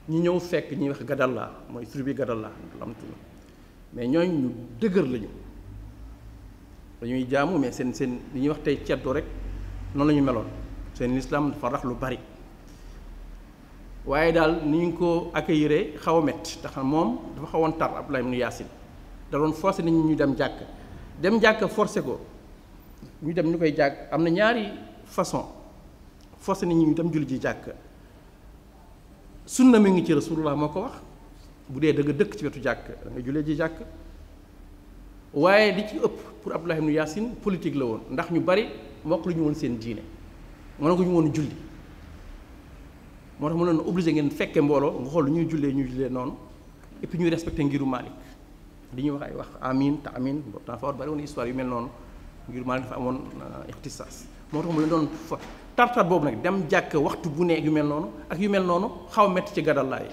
ñi ñëw fekk ñuy wax Gadalla mooy tribu Gadalla lamtu mais ñooñ ñu dëgër lañu dañuy jaamu mais seen li ñuy wax tey ceddo rek noonu la ñu meloon seen lislaam dafa rax lu bari waaye daal ni ñu ko accueillir xaw a métti tax moom dafa xawoon tar Abdullah ibn Yaasin da doon forcé nit ñi ñu dem jàkk forcé ko ñu dem ñu koy jàkk am na ñaari façon forcé nit ñi ñu dem julli ji jàkk sunna mi ngi ci rasulullah moo ko wax bu dee da nga dëkk ci wetu jàkk da nga jullee ji jàkk waaye li ci ëpp pour Abdullah ibn Yaasin politique la woon ndax ñu bari mokk lu ñu woon seen diine mënaguñu woon julli moo tax mu leen obligé ngeen fekke mbooloo nga xool lu ñuy jullee noonu et puis ñuy respecté ngiru Malik li ñuy wax ay wax amin te amin dafa war bari woon histoire yu mel noonu ngiru Malik dafa amoon ixtisaas moo tax mu leen doon fa tartar boobu nag dem jàkk waxtu bu nekk yu mel noonu xaw a metti ci Gadalla yi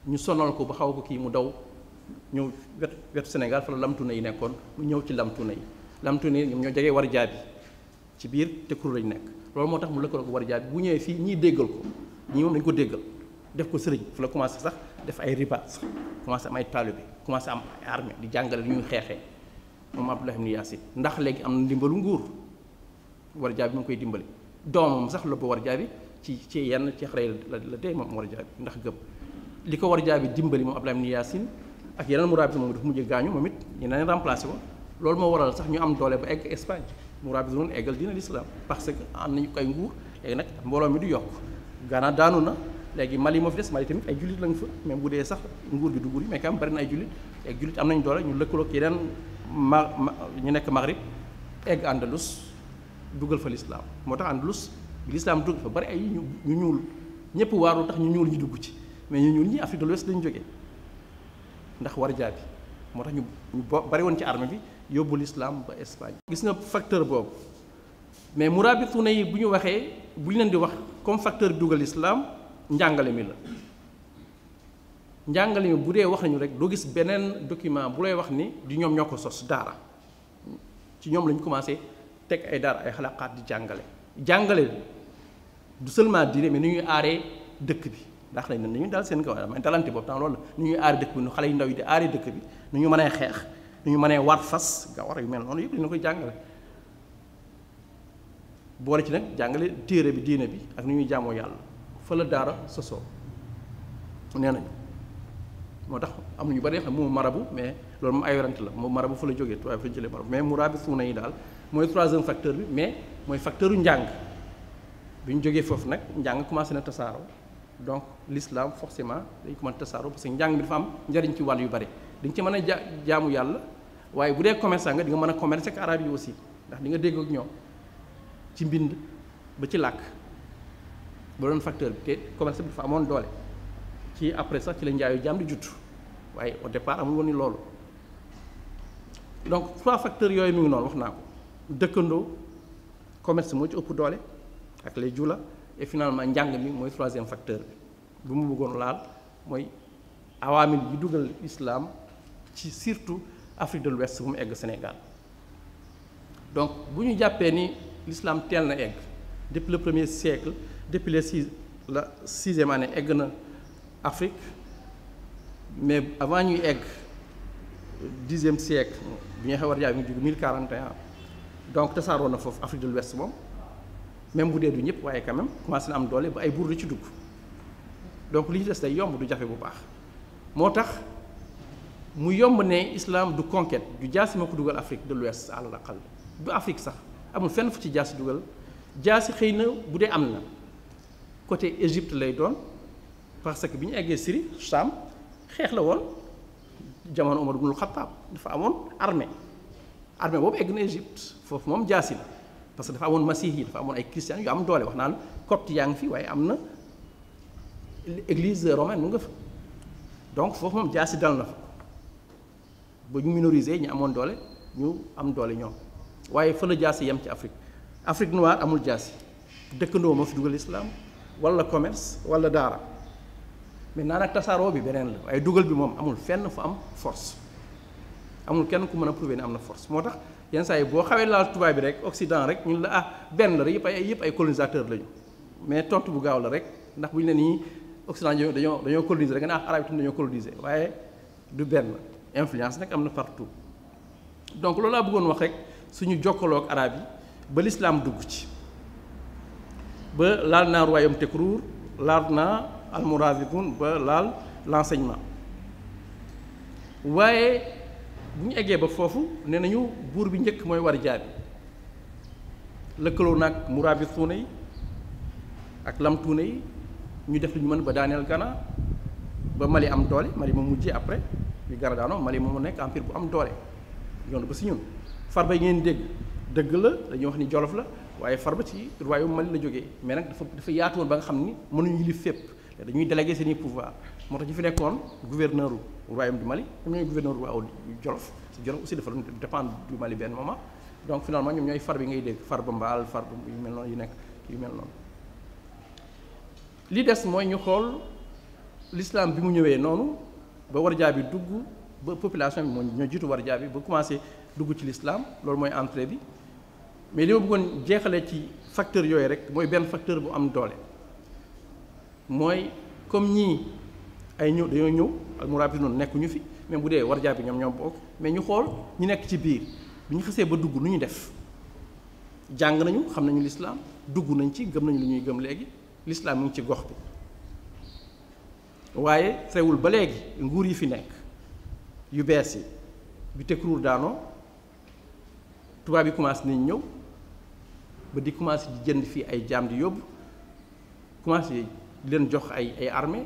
ñu sonal ko ba xaw ko kii mu daw ñëw wetu Sénégal fa la lamtuna yi nekkoon mu ñëw ci lamtuna yi ñoom ñoo jegee war jaabi ci biir Tekru lañu nekk loolu moo tax mu lëkkaloo ko war jaabi bu ñëwee fii ñii déggal ko ñii moom dañu ko déggal def ko sëriñ fu la commencé sax def ay riba sax commencé am ay taalibe commencé am ay armée di jàngale li ñuy xeexee moom Abdullah ibn Yaasin ndax léegi am na ndimbalu nguur war jaabi mu ngi koy dimbali doomam sax la ba war jaabi ci yenn ci xare la dee moom war jaabi ndax gëm li ko war jaabi dimbali moom Abdullah ibn Yaasin ak yeneen murabit moom dafa mujj gaañu moom it ñeneen remplacé ko loolu moo waral sax ñu am doole ba egg Espagne murabit noonu eggal dina l'islam parce que am nañu koy nguur léegi nag mbooloo mi du yokk Ghana daanu na léegi Mali moo fi des Mali tamit ay jullit lañ fa même bu dee sax nguur gi du nguur yi mais quand même bari na ay jullit ak jullit am nañ doole ñu lëkkaloo ak yeneen ñu nekk Maghrib egg Andalus dugal fa l'islam moo tax Andalus bi l'islam dugg fa bari ay ñu ñuul ñëpp waaru tax ñu ñuul ñu dugg ci mais ñu ñuul ñi Afrique de l'Ouest lañu jógee ndax war jaabi moo tax ñu bari woon ci armée bi yóbbu l'islam ba Espagne. gis nga facteur boobu mais murabituna yi bu ñu waxee bu ñu leen di wax comme facteur bi dugal l'islam njàngale mi la njàngale mi bu dee wax nañu rek doo gis beneen document bu lay wax ni di ñoom ñoo ko sos daara ci ñoom lañu commencé teg ay daara ay xalaqaat di jàngale du seulement diine mais ni ñuy aaree dëkk bi ndax nañ ni ñu daal seen kaw damay dalante boobu tam loolu la ni ñuy aaree dëkk bi nu xale yu ndaw yi di aaree dëkk bi nu ñu mënee xeex nu ñu mënee war fas nga war yu mel noonu yëpp dina koy jàngale boole ci nag jàngale téere bi diine bi ak ni ñuy jaamoo yàlla fa la daara sosoo nee nañu moo tax am na ñu bari xam moom marabu mais loolu moom ay werante la moom marabu fa la jógee waaye fa la jëlee marabu mais murabituuna yi daal mooy troisième facteur bi mais mooy facteur u njàng bi ñu jógee foofu nag njàng commencé na tasaaroo donc l'islam forcément dañ ko mën tasaaroo parce que njàng bi dafa am njariñ ci wàll yu bari dañ ci mën a jaamu yàlla waaye bu dee commerçant nga di nga mën a commercer ak arab yi aussi ndax di nga dégg ak ñoom ci mbind ba ci làkk ba doon facteur bi te commerce bi dafa amoon doole ci après sax ci la njaayu jaam di judd waaye au départ amul woon ni loolu donc trois facteurs yooyu mi ngi noonu wax naa ko dëkkandoo commerce moo ci ëpp doole ak les jula et finalement njàng mi mooy troisième facteur bi bu mu bëggoon laal mooy awaamil yi dugal islam ci surtout Afrique de l'Ouest bu mu egg Sénégal. Donc bu ñu jàppee ni l'islam teel na egg depuis le 1er siècle, depuis la 6e année egg na Afrique, mais avant ñuy egg 10e siècle bi ñu war a jaay mu jóg 1041 donc tasaaroo na foofu Afrique de l'Ouest moom même bu dee du ñëpp waaye quand même commencé na am doole ba ay buur di ci dugg donc li ñu des day yomb du jafe bu baax moo tax mu yomb ne islam du conquête du jaasi ma ko dugal Afrique de l'Ouest à l'aqal du Afrique sax amul fenn fu ci jaasi dugal jaasi xëy na bu dee am na côté Égypte lay doon parce que bi ñu eggee Syrie Cham xeex la woon jamono Omar ibn Khattab dafa amoon armée boobu egg na Égypte foofu moom jaasi la parce que dafa amoon masiix yi dafa amoon ay chrétiens yu am doole wax naan copte yaa ngi fi waaye am na église romaine mu nga fa donc foofu moom jaasi dal na fa ba ñu minoriser ñu amoon doole ñu am doole ñoom waaye fa la jaasi yem ci Afrique noire amul jaasi dëkkandoo moo fi dugal islam wala commerce wala daara maintenant nag tasaaroo bi beneen la waaye dugal bi moom amul fenn fu am force amul kenn ku mën a prouver ne am na force moo tax yenn saa yi boo xawee laal tubaab bi rek Occident rek ñun la benn la yëpp ay colonisateur lañu mais tontu bu gaaw la rek ndax bu ñu ne nii Occident dañoo coloniser rek nga ne arab yi dañoo coloniser waaye du benn influence nag am na partout donc loolu laa bëggoon wax rek suñu jokkaloo ak arab yi ba l'islam dugg ci ba laal naa royaume Tekruur laal naa almoravidoun ba laal l'enseignement waaye bu ñu eggee ba foofu nee nañu buur bi njëkk mooy war jaabi lëkkaloo nag murabituuna yi ak lamtuuna yi ñu def lu ñu mën ba daaneel Ghana ba Mali am doole Mali moom mujjee après bi Ghana daanoo Mali moom mu nekk empire bu am doole yoon ba si ñun Farba yi ngeen dégg dëgg la dañuy wax ni Jolof la waaye Farba ci royaume Mali la jógee mais nag dafa yaatu woon ba nga xam ni mënuñu yilif fépp dañuy délégué seeni pouvoir moo tax ñu fi nekkoon gouverneur u royaume du Mali ñoom ñooy gouverneur u Jolof si Jolof aussi dafa doon dépendre du Mali benn moment donc finalement ñoom ñooy Farba yi ngay dégg Farba Mbaal Farba yu mel noonu yu nekk yu mel noonu li des mooy ñu xool l'islam bi mu ñëwee noonu ba warjaa bi dugg ba population bi moo ñoo jiitu warjaa bi ba commencé dugg ci l'islam loolu mooy entrée bi mais li ma bëggoon jeexalee ci facteur yooyu rek mooy benn facteur bu am doole mooy comme ñii ay ñëw dañoo ñëw almorabi noonu nekkuñu fi même bu dee warjaa bi ñoom bokk mais ñu xool ñu nekk ci biir bi ñu xasee ba dugg nu ñu def jàng nañu xam nañu l'islam dugg nañ ci gëm nañu lu ñuy gëm léegi l'islam mu ngi ci gox bi waaye teewul ba léegi nguur yi fi nekk yu bees yi bi Tekruur daanoo tubaab yi commencé nañ ñëw ba di commencé di jënd fii ay jaam di yóbbu commencé di leen jox ay armée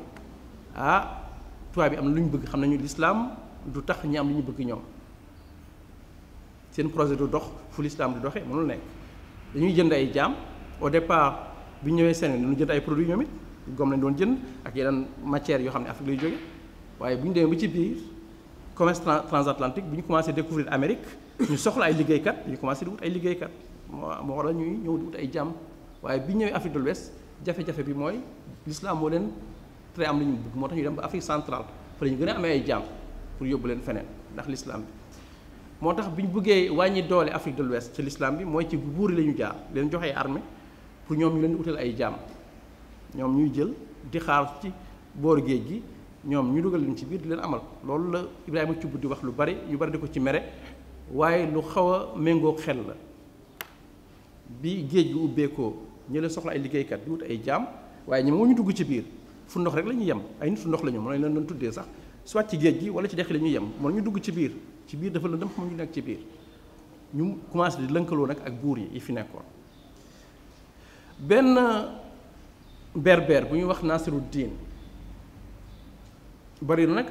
tubaab yi am na lu ñu bëgg xam nañu l'islam du tax ñi am lu ñu bëgg ñoom seen projet du dox fu l'islam di doxee mënul nekk dañuy jënd ay jaam au départ bi ñu ñëwee Sénégal dañu jënd ay produits ñoom it gom lañ doon jënd ak yeneen matières yoo xam ne Afrique lay jóge waaye bu ñu demee ba ci biir commerce transatlantique bi ñu commencé découvrir Amérique ñu soxla ay liggéeykat ñu commencé di wut ay liggéeykat moo waral ñuy ñëw di wut ay jàmm waaye bi ñu ñëwee Afrique de l'Ouest jafe-jafe bi mooy l'islam moo leen très am lu ñu bëgg moo tax ñu dem ba Afrique centrale fa la ñu gën a amee ay jàmm pour yóbbu leen feneen ndax l'islam bi moo tax bi ñu bëggee wàññi doole Afrique de l'Ouest ci l'islam bi mooy ci buur yi la ñu jaar leen joxe ay armée pour ñoom ñu leen di utal ay jàmm ñoom ñuy jël di xaar ci booru géej gi ñoom ñu dugal leen ci biir di leen amal loolu la Ibrahima Thioub di wax lu bari yu bari di ko ci mere waaye lu xaw a méngoo xel la bi géej gi ubbeekoo ñu leen soxla ay liggéeykat di wut ay jaam waaye ñi moo ñu dugg ci biir fu ndox rek la ñuy yem ay nit fu ndox la ñu mën nañ leen doon tuddee sax soit ci géej gi wala ci dex la ñuy yem mën ñu dugg ci biir dafa la dem xam ñu nekk ci biir ñu commencé di lënkaloo nag ak buur yi fi nekkoon benn berber bu ñuy wax Nasiruddin bari na nag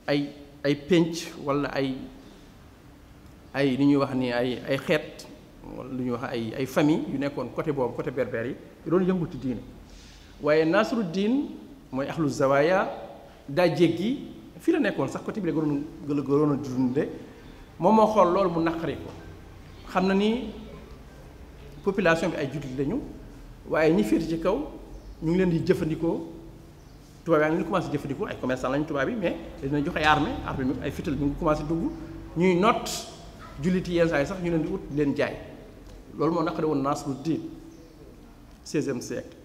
ay pénc wala ay li ñuy wax ni ay xeet wala lu ñuy wax ay famille yu nekkoon côté boobu côté berber yi doon yëngu ci diine waaye Nasiruddin mooy axlu zawaya daa jéggi fii la nekkoon sax côté bi la gënoon a dunde moom moo xool loolu mu naqari ko xam na ni population bi ay jullit lañu waaye ñi féete ci kaw ñu ngi leen di jëfandikoo tubaab yaa ngi commencé jëfandikoo ay commerçant lañu tubaab yi mais dina jox ay armée ay fital ñu ngi commencé dugg ñuy noot jullit yi yenn saa yi sax ñu leen di ut leen jaay loolu moo naqari woon Nasruddin 16e siècle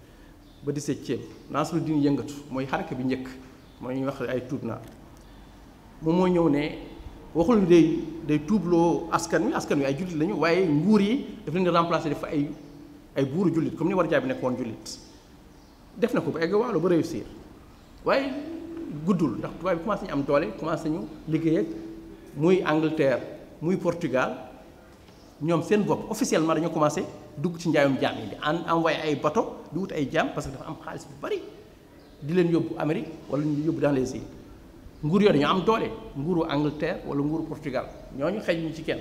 ba 17e Nasruddin yëngatu mooy xaraka bi njëkk mooy ñuy wax ay tuub naar moom moo ñëw ne waxul day tuubloo askan wi ay jullit lañu waaye nguur yi daf leen di remplacer def ay buuru jullit comme ni war jaay bi nekkoon jullit def na ko ba egg Waalo ba réussir waaye guddul ndax tubaab bi commencé ñu am doole commencé ñu liggéey ak muy Angleterre muy Portugal ñoom seen bopp officiellement dañoo commencé dugg ci njaayum jaam yi di envoyé ay bateau di wut ay jaam parce que dafa am xaalis bu bari di leen yóbbu Amérique wala ñu yóbbu dans les îles nguur yooyu dañoo am doole nguuru Angleterre wala nguuru Portugal ñooñu xëy ñu ci kenn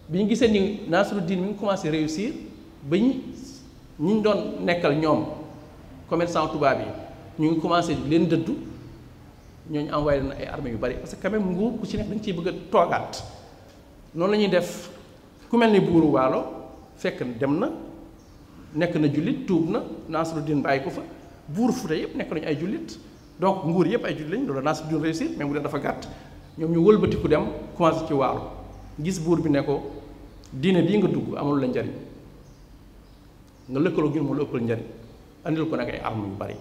bi ñu gisee ni Nasruddin mi ngi commencé réussir ba ñu doon nekkal ñoom commerçant tubaab yi ñu ngi commencé leen dëddu ñooñu envoyé leen ay armées yu bari parce que quand même nguur ku ci nekk da nga ciy bëgg a toogaat noonu la ñuy def ku mel ni buuru Waalo fekk dem na nekk na jullit tuub na Nasruddin bàyyi ko fa buuru Fuuta yëpp nekk nañu ay jullit donc nguur yëpp ay jullit lañ loolu Nasruddin réussir mais bu dee dafa gàtt ñoom ñu wëlbatiku dem commencé ci Waalo gis buur bi ne ko diine bii nga dugg amul la njariñ nga lëkkaloo gi moo la ëppal njariñ andil ko nag ay armes yu bari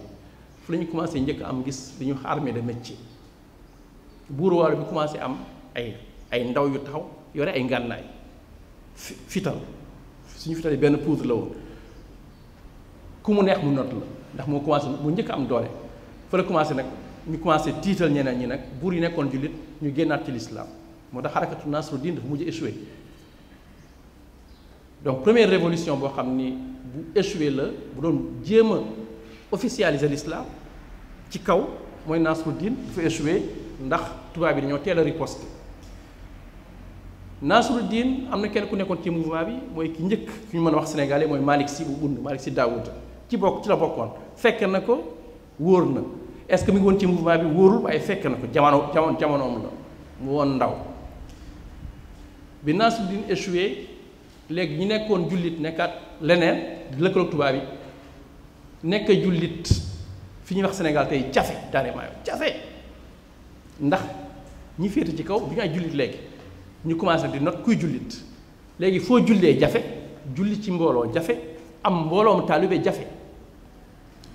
fu la ñu commencé njëkk am gis li ñu armée de métier buuru Waalo bi commencé am ay ndaw yu taxaw yore ay ngànnaay fital suñu fital yi benn poudre la woon ku mu neex mu not la ndax moo commencé mu njëkk am doole fa la commencé nag ñu commencé tiital ñeneen ñi nag buur yi nekkoon jullit ñu génnaat ci l'islam moo tax xarakatu Nasruddin dafa mujj échoué donc première révolution boo xam ni bu échoué la bu doon jéem a officialiser l'islam ci kaw mooy Nasruddin dafa échoué ndax tubaab bi dañoo teel a riposte Nasruddin am na kenn ku nekkoon ci mouvement bi mooy ki njëkk fi ñu mën a wax sénégalais mooy Malick Sy bu Bund Malick Sy Daouda ci la bokkoon fekk na ko wóor na est-ce que mi ngi woon ci mouvement bi wóorul waaye fekk na ko jamonoom la mu woon ndaw bi Nasruddin échoué léegi ñi nekkoon jullit nekkaat leneen di lëkkaloog tubaab yi nekk jullit fi ñuy wax Sénégal tey jafe carrément jafe ndax ñi féete ci kaw du ñu ay jullit léegi ñu commencé di not kuy jullit léegi foo jullee jafe julli ci mbooloo jafe am mbooloom taalibe jafe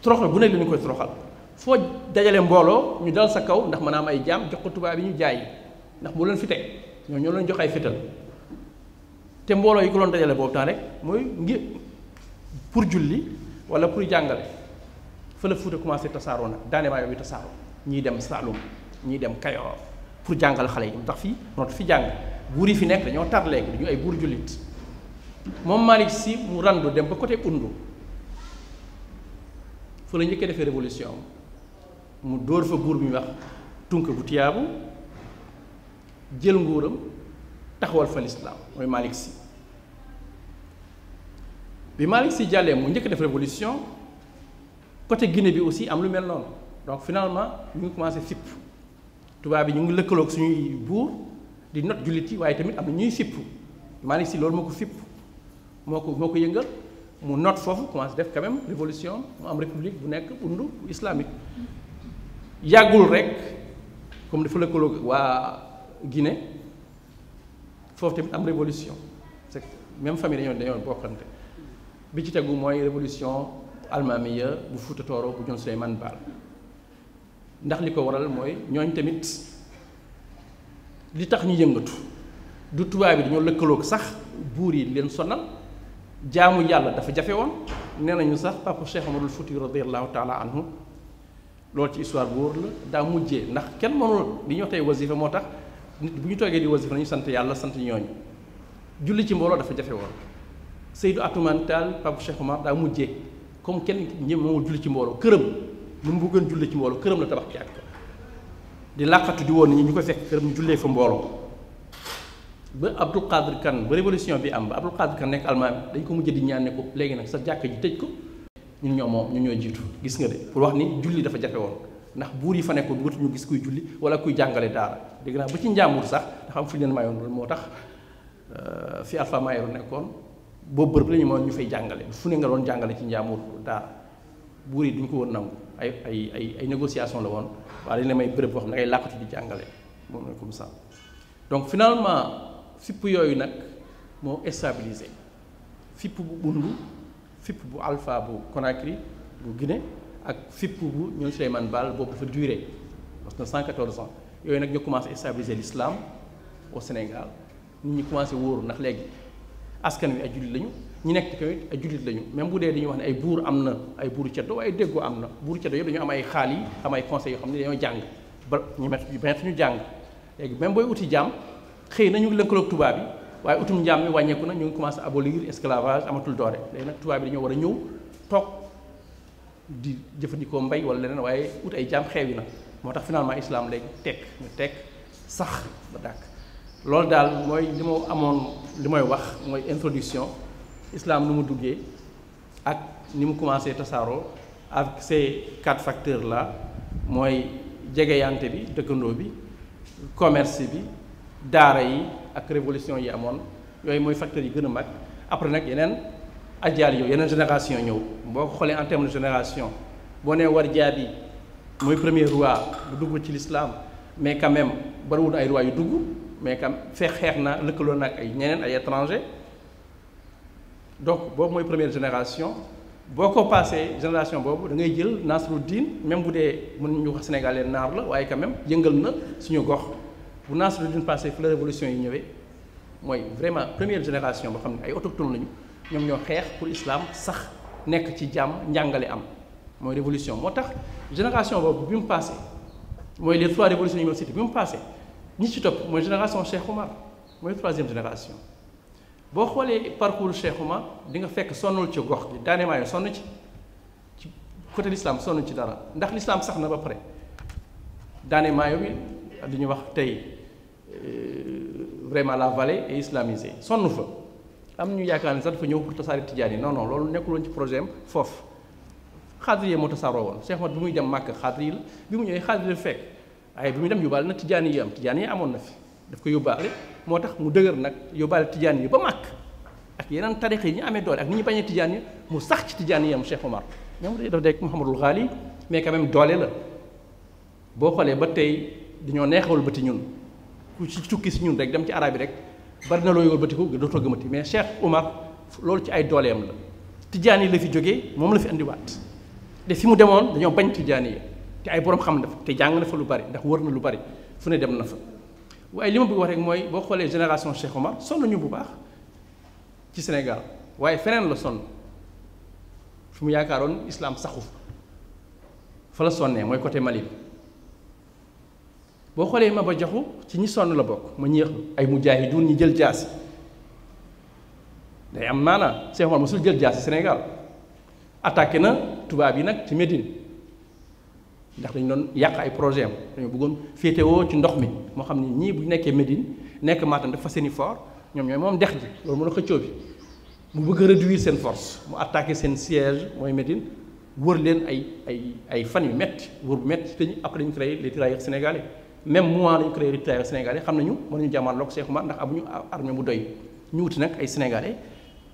toroxal bu nekk la ñu koy toroxal foo dajale mbooloo ñu dal sa kaw ndax mën a am ay jaam jox ko tubaab yi ñu jaay ndax moo leen fi teg ñoo leen jox ay fital te mbooloo yi ko doon dajale boobu temps rek mooy ngir pour julli wala pour jàngale fa la Fuuta commencé tasaaroo nag daanema yooyu tasaaroo ñii dem Saalum ñii dem Kayoor pour jàngal xale yi ndax fii noonu fi jàng buur yi fi nekk dañoo tar léegi dañu ay buur jullit moom Malick Sy mu randu dem ba côté Undu fa la njëkkee defee révolution mu dóor fa buur bi ñu wax Tunka bu Tiyaabu jël nguuram taxawal fa l'islam mooy Malick Sy bi Malick Sy jàllee mu njëkk def révolution côté Guinée bi aussi am lu mel noonu donc finalement ñu ngi commencé fipp tubaab bi ñu ngi lëkkaloog suñuy buur di not jullit yi waaye tamit am na ñuy fipp Malick Sy loolu moo ko fipp moo ko yëngal mu not foofu commencé def quand même révolution mu am république bu nekk undu bu islamique yàggul rek comme dafa lëkkaloog waa Guinée foofu tamit am révolution c'est même famille dañoo bokkante bi ci tegu mooy révolution almamiya bu Fuuta Tooro bu John Souleymane Baal ndax li ko waral mooy ñooñ tamit li tax ñu yëngatu du tubaab bi dañoo lëkkaloog sax buur yi leen sonal jaamu yàlla dafa jafe woon nee nañu sax papa Cheikh Amadou Fouti radiyallahu taala anhu loolu ci histoire bu wóor la daa mujjee ndax kenn mënul li ñuy wax tey wasifa moo tax nit bu ñu toogee di wasifa nañu sant yàlla sant ñooñu julli ci mbooloo dafa jafe woon Seydou Atoumane Tall papa Cheikh Omar daa mujjee comme kenn ñi moomul julli ci mbooloo këram lu mu bëggoon julli ci mbooloo këram la tabax ci ak di làqatu di woon nit ñi ñu koy fekk këram ñu jullee fa mbooloo ba Abdou Khadre Kane ba révolution bi am ba Abdou Khadre Kane nekk almaami dañ ko mujj di ñaan ne ko léegi nag sa jàkka ji tëj ko ñun ñoo moom ñun ñoo jiitu gis nga de pour wax ni julli dafa jafe woon ndax buur yi fa nekkoon bëgg ñu gis kuy julli wala kuy jàngale daara dégg naa ba ci njàmbur sax dafa am fu ñu leen mayoon loolu moo tax fi Alpha Mayoro nekkoon boobu bërëb la ñu moom ñu fay jàngale fu ne nga doon jàngale ci njàmbur daara buur yi duñ ko woon nangu ay négociation la woon waaye dañ la may bërëb boo xam ne ngay làqatu di jàngale moom la comme ça. Donc finalement fipp yooyu nag moo stabilisé fipp bu Bundu fipp bu Alpha bu Conakry bu Guinée ak fipp bu ñoom Souleymane Baal boobu dafa duré parce que 114 ans yooyu nag ñu commencé stabiliser l'islam au Sénégal nit ñi commencé wóoru ndax léegi askan wi ay jullit lañu ñi nekk tamit ay jullit lañu même bu dee dañuy wax ne ay buur am na ay buuru ceddo waaye déggoo am na buuru ceddo yëpp dañu am ay xaal yi am ay conseils yoo xam ne dañoo jàng ba ñu mettre ñu jàng léegi même booy uti jaam xëy na ñu ngi lëkkaloog tubaab bi waaye utum njaam mi wàññeeku na ñu ngi commencé abolir esclavage amatul doole léegi nag tubaab bi dañoo war a ñëw toog di jëfandikoo mbay wala leneen waaye ut ay jaam xeewi na moo tax finalement islam léegi tekk sax ba dàkk loolu daal mooy li ma amoon li may wax mooy introduction islam nu mu duggee ak ni mu commencé tasaaroo avec ces 4 facteurs là mooy jegeyante bi dëkkandoo bi commerce bi daara yi ak révolution yi amoon yooyu mooy facteurs yi gën a mag après nag yeneen ajaal yooyu yeneen génération ñëw boo ko xoolee en terme de génération boo nee war jaabi mooy premier roi bu dugg ci l'islam mais quand même bariwul ay roi yu dugg mais quand xeex na lëkkaloo nag ay ñeneen ay étranger donc boobu mooy première génération boo ko passé génération boobu da ngay jël Nasruddin même bu dee mën ñu wax sénégalais naar la waaye quand même yëngal na suñu gox bu Nasruddin passé fi la révolution yi ñëwee mooy vraiment première génération boo xam ne ay autochtones lañu ñoom ñoo xeex pour islam sax nekk ci jàmm njàngale am mooy révolution moo tax génération boobu bi mu passé mooy les 3 révolutions yi ma cité bi mu passé ñi ci topp mooy génération Cheikh Oumar mooy 3e génération boo xoolee parcours Cheikh Oumar di nga fekk sonnul ci gox gi daane maayo sonn ci côté l'islam sonn ci dara ndax l'islam sax na ba pare daane maayo bi li ñuy wax tey vraiment la vallée est islamisée sonn fa am ñu yaakaar ne sax dafa ñëw pour tasaare tijaan yi non loolu nekkul woon ci projet am foofu xaadir yi moo tasaaroo woon Cheikh Oumar bi muy dem Màkk xaadir yi la bi mu ñëwee xaadir la fekk waaye bi muy dem yóbbaale na tijaan yi am tijaan yi amoon na fi daf ko yóbbaale moo tax mu dëgër nag yóbbaale tijaan yi ba Màkk ak yeneen tarixa yi ñu amee doole ak ni ñu bañee tijaan yi mu sax ci tijaan yi am Cheikh Oumar même daf dekk Mouhamadul Ghali mais quand même doole la boo xoolee ba tey dañoo neexawul bëti ñun ku ci tukki si ñun rek dem ci arab yi rek bari na loo yowal bëti ko dootoo gëmati mais Cheikh Oumar loolu ci ay dooleem la tijaan yi la fi jógee moom la fi andiwaat de fi mu demoon dañoo bañ tijaan yi te ay borom xam dafa te jàng na fa lu bari ndax wër na lu bari fu ne dem na fa waaye li ma bëgg wax rek mooy boo xoolee génération Cheikh Oumar sonn ñu bu baax ci Sénégal waaye feneen la sonn fi mu yaakaaroon islam saxu fa la sonnee mooy côté Mali boo xoolee Maba Jaxu ci ñi sonn la bokk ma ñeex ay mujaahiduun ñi jël jaasi day am maanaam Cheikh Oumar mosul jël jaasi Sénégal attaqué na tubaab yi nag ci Médine ndax dañu doon yàq ay projet am dañoo bëggoon féetewoo ci ndox mi moo xam ne ñii bu nekkee Médine nekk Matam dafa seeni fort ñoom ñooy moom dex ji loolu mën a xëccoo bi mu bëgg a réduire seen force mu attaqué seen siège mooy Médine wër leen ay fan yu métti wër bu métti te après dañu créé les tirailleurs sénégalais même mois lañu créé les tirailleurs sénégalais xam nañu mënuñu jàmmaarloog Cheikh Oumar ndax amuñu armée bu doy ñu wuti nag ay sénégalais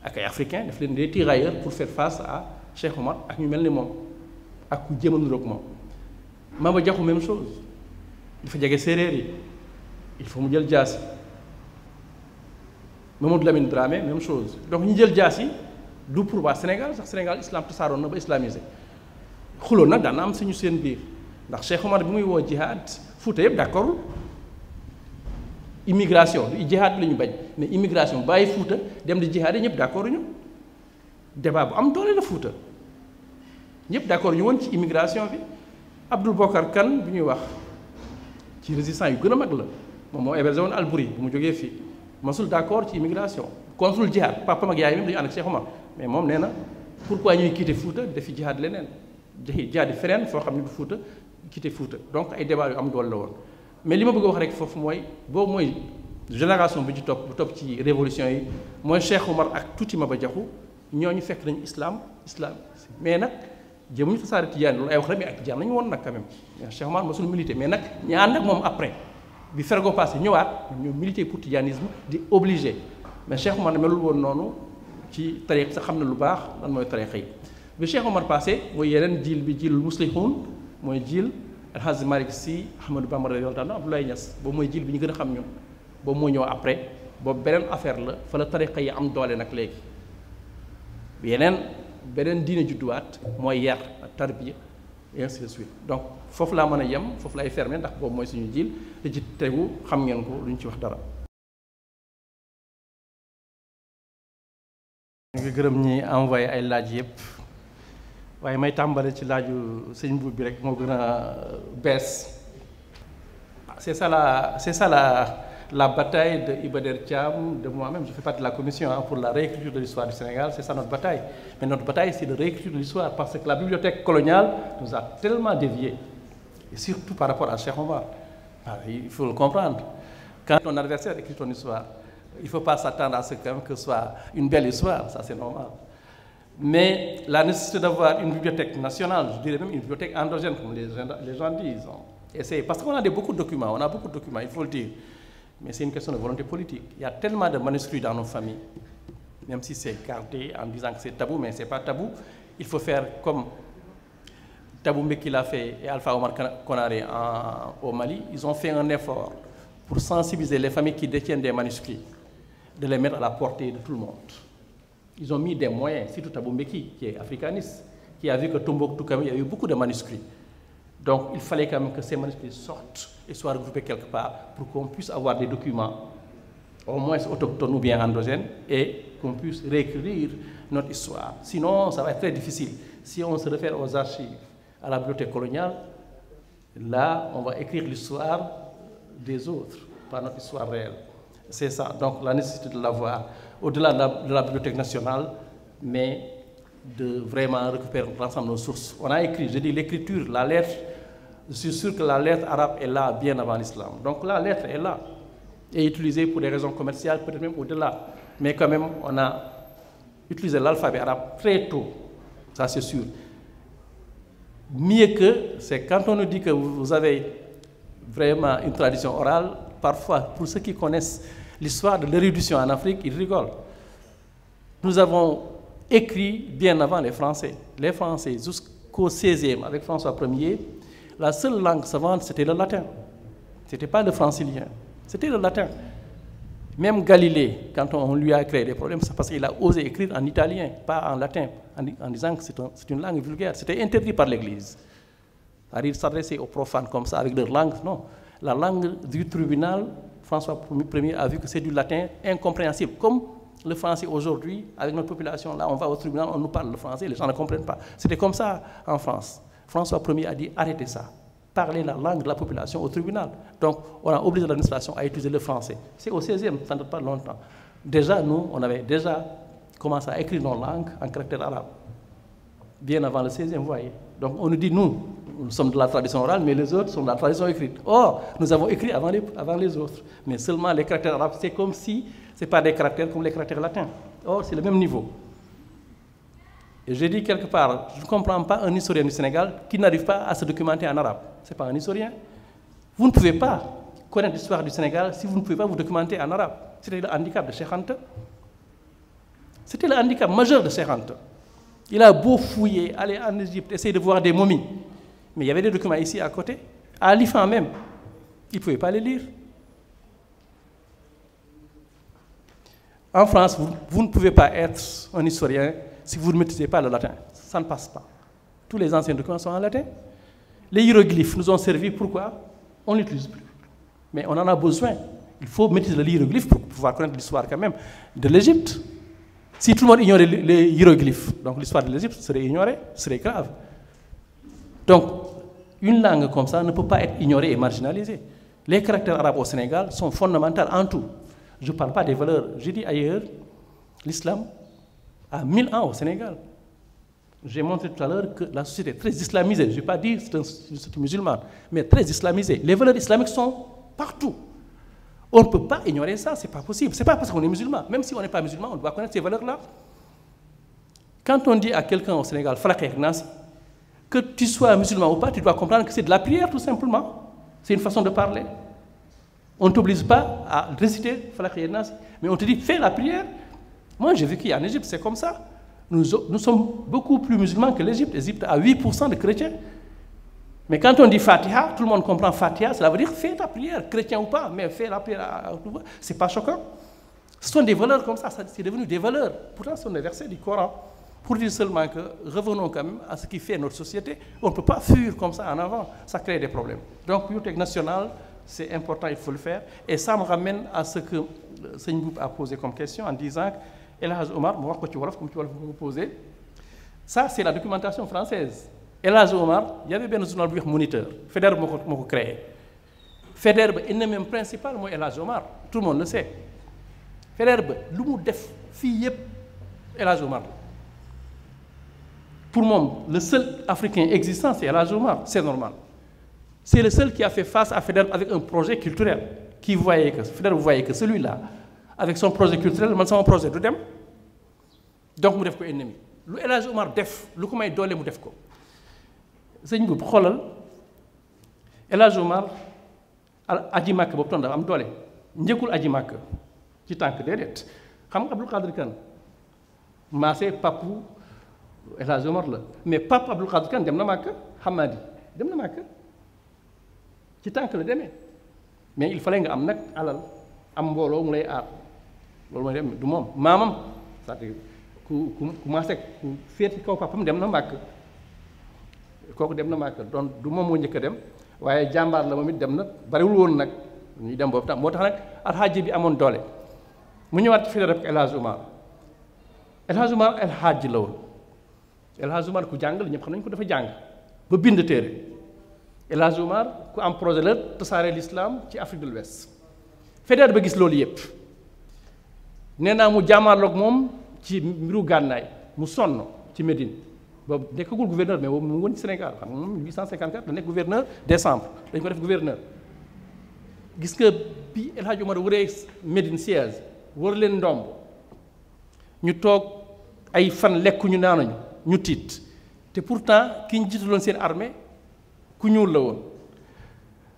ak ay africains daf leen des tirailleurs pour faire face à Cheikh Oumar ak ñu mel ni moom ak ku jéem a niroog moom. Maba Jaxu même chose dafa jege séeréer yi il faut mu jël jaasi Mamadou Lamine Dramé même chose donc ñu jël jaasi du pour waa Sénégal sax Sénégal islam tasaaroon na ba islamisé xuloo nag daan na am suñu seen biir ndax Cheikh Oumar bi muy woo jihad Fuuta yëpp d'accord immigration du jihad bi la ñu bañ mais immigration bàyyi Fuuta dem di jihad yi ñëpp d'accord ñu débat bu am doole la Fuuta ñëpp d'accord ñu woon ci immigration bi Abdul Bokar Kan bi ñuy wax ci résistants yu gën a mag la moom moo hébergé woon Albury bu mu jógee fii masul d'accord ci immigration contre jihad papa ak yaay même dañu ànd ak Cheikh Oumar mais moom nee na pourquoi ñuy quitter Fuuta defi jihad leneen jihad feneen foo xam ne du Fuuta quitter Fuuta donc ay débat yu am doole la woon mais li ma bëgg a wax rek foofu mooy boobu mooy génération bi ci topp bu topp ci révolution yi mooy Cheikh Oumar ak tuuti Maba Jaxu ñooñu fekk nañu islam mais nag jéemuñu tasaare tijaan loolu ay wax rek mais ak tijaan nañu woon nag quand même Cheikh Oumar mosul milité mais nag ñu ànd ak moom après bi fergo passé ñëwaat ñu milité pour tijanisme di obligé mais Cheikh Oumar melul woon noonu ci tariq sax xam na lu baax lan mooy tariqa yi bi Cheikh Omar passé mooy yeneen jiil bi jiilul muslihun mooy jiil El Hadj Malick Sy Ahmadou Bamba radiyallahu anhu Abdoulaye Niass boobu mooy jiil bi ñu gën a xam ñun boobu moo ñëw après boobu beneen affaire la fa la tariqa yi am doole nag léegi beneen diine judduwaat mooy yar ak tarbiya et ainsi de suite donc foofu laa mën a yem foofu lay fermer ndax boobu mooy suñu jiil te ci tegu xam ngeen ko lu ñu ci wax dara. ñu ngi gërëm ñi envoyé ay laaj yëpp waaye may tàmbale ci laaju sëñ Mbuub bi rek moo gën a bees. C'est ça la bataille de Iba Der Thiam, de moi-même. Je fais partie de la commission pour la réécriture de l'histoire du Sénégal. C'est ça notre bataille. Mais notre bataille, c'est de réécriture de l'histoire parce que la bibliothèque coloniale nous a tellement déviés, et surtout par rapport à Cheikh Omar. Il faut le comprendre. Quand ton adversaire écrit ton histoire, il ne faut pas s'attendre à ce que ce soit une belle histoire, ça c'est normal. Mais la nécessité d'avoir une bibliothèque nationale, je dirais même une bibliothèque endogène, comme les gens disent, parce qu'on a beaucoup de documents, il faut le dire. Mais c'est une question de volonté politique. Il y a tellement de manuscrits dans nos familles, même si c'est gardé en disant que c'est tabou, mais ce n'est pas tabou. Il faut faire comme Tabou Mbeki l'a fait et Alpha Omar Konaré au Mali. Ils ont fait un effort pour sensibiliser les familles qui détiennent des manuscrits, de les mettre à la portée de tout le monde. Ils ont mis des moyens, surtout Tabou Mbeki, qui est africaniste, qui a vu que Tombouctou, il y a eu beaucoup de manuscrits. Donc il fallait quand même que ces manuscrits sortent et soient regroupés quelque part pour qu'on puisse avoir des documents, au moins autochtones ou bien endogènes, et qu'on puisse réécrire notre histoire. Sinon, ça va être très difficile. Si on se réfère aux archives, à la bibliothèque coloniale, là, on va écrire l'histoire des autres, pas notre histoire réelle. C'est ça, donc la nécessité de l'avoir, au-delà de la bibliothèque nationale, mais de vraiment récupérer l'ensemble de nos sources. On a écrit, je dis l'écriture, la lettre, je suis sûr que la lettre arabe est là bien avant l'islam. Donc la lettre est là, et utilisée pour des raisons commerciales, peut-être même au-delà. Mais quand même, on a utilisé l'alphabet arabe très tôt, ça c'est sûr. Mieux que, c'est quand on nous dit que vous avez vraiment une tradition orale, parfois, pour ceux qui connaissent l'histoire de l'érudition en Afrique, ils rigolent. Nous avons écrit bien avant les Français. Les Français, jusqu'au XVIe, avec François Ier, la seule langue savante, c'était le latin. Ce n'était pas le francilien, c'était le latin. Même Galilée, quand on lui a créé des problèmes, c'est parce qu'il a osé écrire en italien, pas en latin, en disant que c'est une langue vulgaire. C'était interdit par l'Église. C'est-à-dire s'adresser aux profanes comme ça, avec leur langue, non. La langue du tribunal, François Ier a vu que c'est du latin incompréhensible. Comme le français aujourd'hui, avec notre population, là, on va au tribunal, on nous parle le français, les gens ne comprennent pas. C'était comme ça en France. François Ier a dit, arrêtez ça. Parler la langue de la population au tribunal. Donc, on a obligé l'administration à utiliser le français. C'est au XVIe, ça ne date pas longtemps. Déjà, nous, on avait déjà commencé à écrire nos langues en caractère arabe. Bien avant le XVIe, vous voyez. Donc, on nous dit, nous sommes de la tradition orale, mais les autres sont de la tradition écrite. Or, nous avons écrit avant les autres. Mais seulement les caractères arabes, c'est comme si ce n'est pas des caractères comme les caractères latins. Or, c'est le même niveau. Et j'ai dit quelque part, je ne comprends pas un historien du Sénégal qui n'arrive pas à se documenter en arabe. Ce n'est pas un historien. Vous ne pouvez pas connaître l'histoire du Sénégal si vous ne pouvez pas vous documenter en arabe. C'était le handicap de Cheikh Anta. C'était le handicap majeur de Cheikh Anta. Il a beau fouiller, aller en Égypte, essayer de voir des momies. Mais il y avait des documents ici à côté, à l'IFAN même. Il ne pouvait pas les lire. En France, vous ne pouvez pas être un historien si vous ne maîtrisez pas le latin. Ça ne passe pas. Tous les anciens documents sont en latin. Les hiéroglyphes nous ont servi, pourquoi? On ne l'utilise plus. Mais on en a besoin. Il faut maîtriser le hiéroglyphe pour pouvoir connaître l'histoire quand même de l'Égypte. Si tout le monde ignorait les hiéroglyphes, donc l'histoire de l'Égypte serait ignorée, ce serait grave. Donc, une langue comme ça ne peut pas être ignorée et marginalisée. Les caractères arabes au Sénégal sont fondamentaux en tout. Je ne parle pas des valeurs. J'ai dit ailleurs, l'islam a 1000 ans au Sénégal. J'ai montré tout à l'heure que la société est très islamisée. Je ne vais pas dire que c'est une société musulmane, mais très islamisée. Les valeurs islamiques sont partout. On ne peut pas ignorer ça, ce n'est pas possible. Ce n'est pas parce qu'on est musulman. Même si on n'est pas musulman, on doit connaître ces valeurs-là. Quand on dit à quelqu'un au Sénégal, Falaq Nasi, que tu sois musulman ou pas, tu dois comprendre que c'est de la prière tout simplement. C'est une façon de parler. On ne t'oblige pas à réciter Falaq Nasi, mais on te dit, fais la prière. Moi, j'ai vécu en Égypte, c'est comme ça. Nous sommes beaucoup plus musulmans que l'Égypte. L'Égypte a 8% de chrétiens. Mais quand on dit Fatiha, tout le monde comprend Fatiha, cela veut dire fais ta prière, chrétien ou pas, mais fais la prière. C'est pas choquant. Ce sont des valeurs comme ça, c'est devenu des valeurs. Pourtant, ce sont des versets du Coran. Pour dire seulement que revenons quand même à ce qui fait notre société. On ne peut pas fuir comme ça en avant, ça crée des problèmes. Donc, bibliothèque nationale, c'est important, il faut le faire. Et ça me ramène à ce que Seigne Mboup a posé comme question en disant El Hadj Omar, moi, comme tu vas le poser, ça, c'est la documentation française. El Hadj Omar, il y avait bien un journal qui Moniteur. Faidherbe m'a créé. Faidherbe, l'ennemi principal, moi, El Hadj Omar. Tout le monde le sait. Faidherbe, lu mu def fii yëpp El Hadj Omar. Pour moi, le seul Africain existant, c'est El Hadj Omar. C'est normal. C'est le seul qui a fait face à Faidherbe avec un projet culturel. Qui voyait que Faidherbe voyait que celui-là, avec son projet culturel, man sama projet du dem. Donc mu def ko ennemi. Lu El Hadj Omar def, lu ko may doole mu def ko. Sëñ bi xoolal El Hadj Omar aji màkk boobu ton dafa am doole njëkkul aji màkk ci tànk déedéet xam nga Abdul Qadir Kane maase papu El Hadj Omar la mais pape Abdul Qadir Kane dem na màkk Hamadi dem na màkk ci tànk la demee mais il fallait nga am nag alal am mbooloo mu lay aar loolu mooy dem du moom maamam c'est-à-dire ku maase ku féeti kaw papam dem na màkk kooku dem na màkk doon du moom moo njëkk a dem waaye jàmbaar la moom it dem na bariwul woon nag ñuy dem boobu tam moo tax nag alxaaji bi amoon doole mu ñëwaat ci fii rek El Hadj Omar El Hadj Omar El Hadj la woon El Hadj Omar ku jàng la ñëpp xam nañu ko dafa jàng ba bind téere El Hadj Omar ku am projet la tasaare l'islam ci Afrique de l'Ouest Faidherbe ba gis loolu yëpp nee naa mu jàmmaarloog moom ci mbiru gànnaay mu sonn ci Médine boobu nekkagul gouverneur mais boobu mu ngi woon ci Sénégal xam nga moom 1854 la nekk gouverneur décembre dañu ko def gouverneur gis nga bi El Hadj Omar wëree Médine siège wër leen ndomb ñu toog ay fan lekkuñu naanuñu ñu tiit te pourtant ki ñu jiitaloon seen armée ku ñuul la woon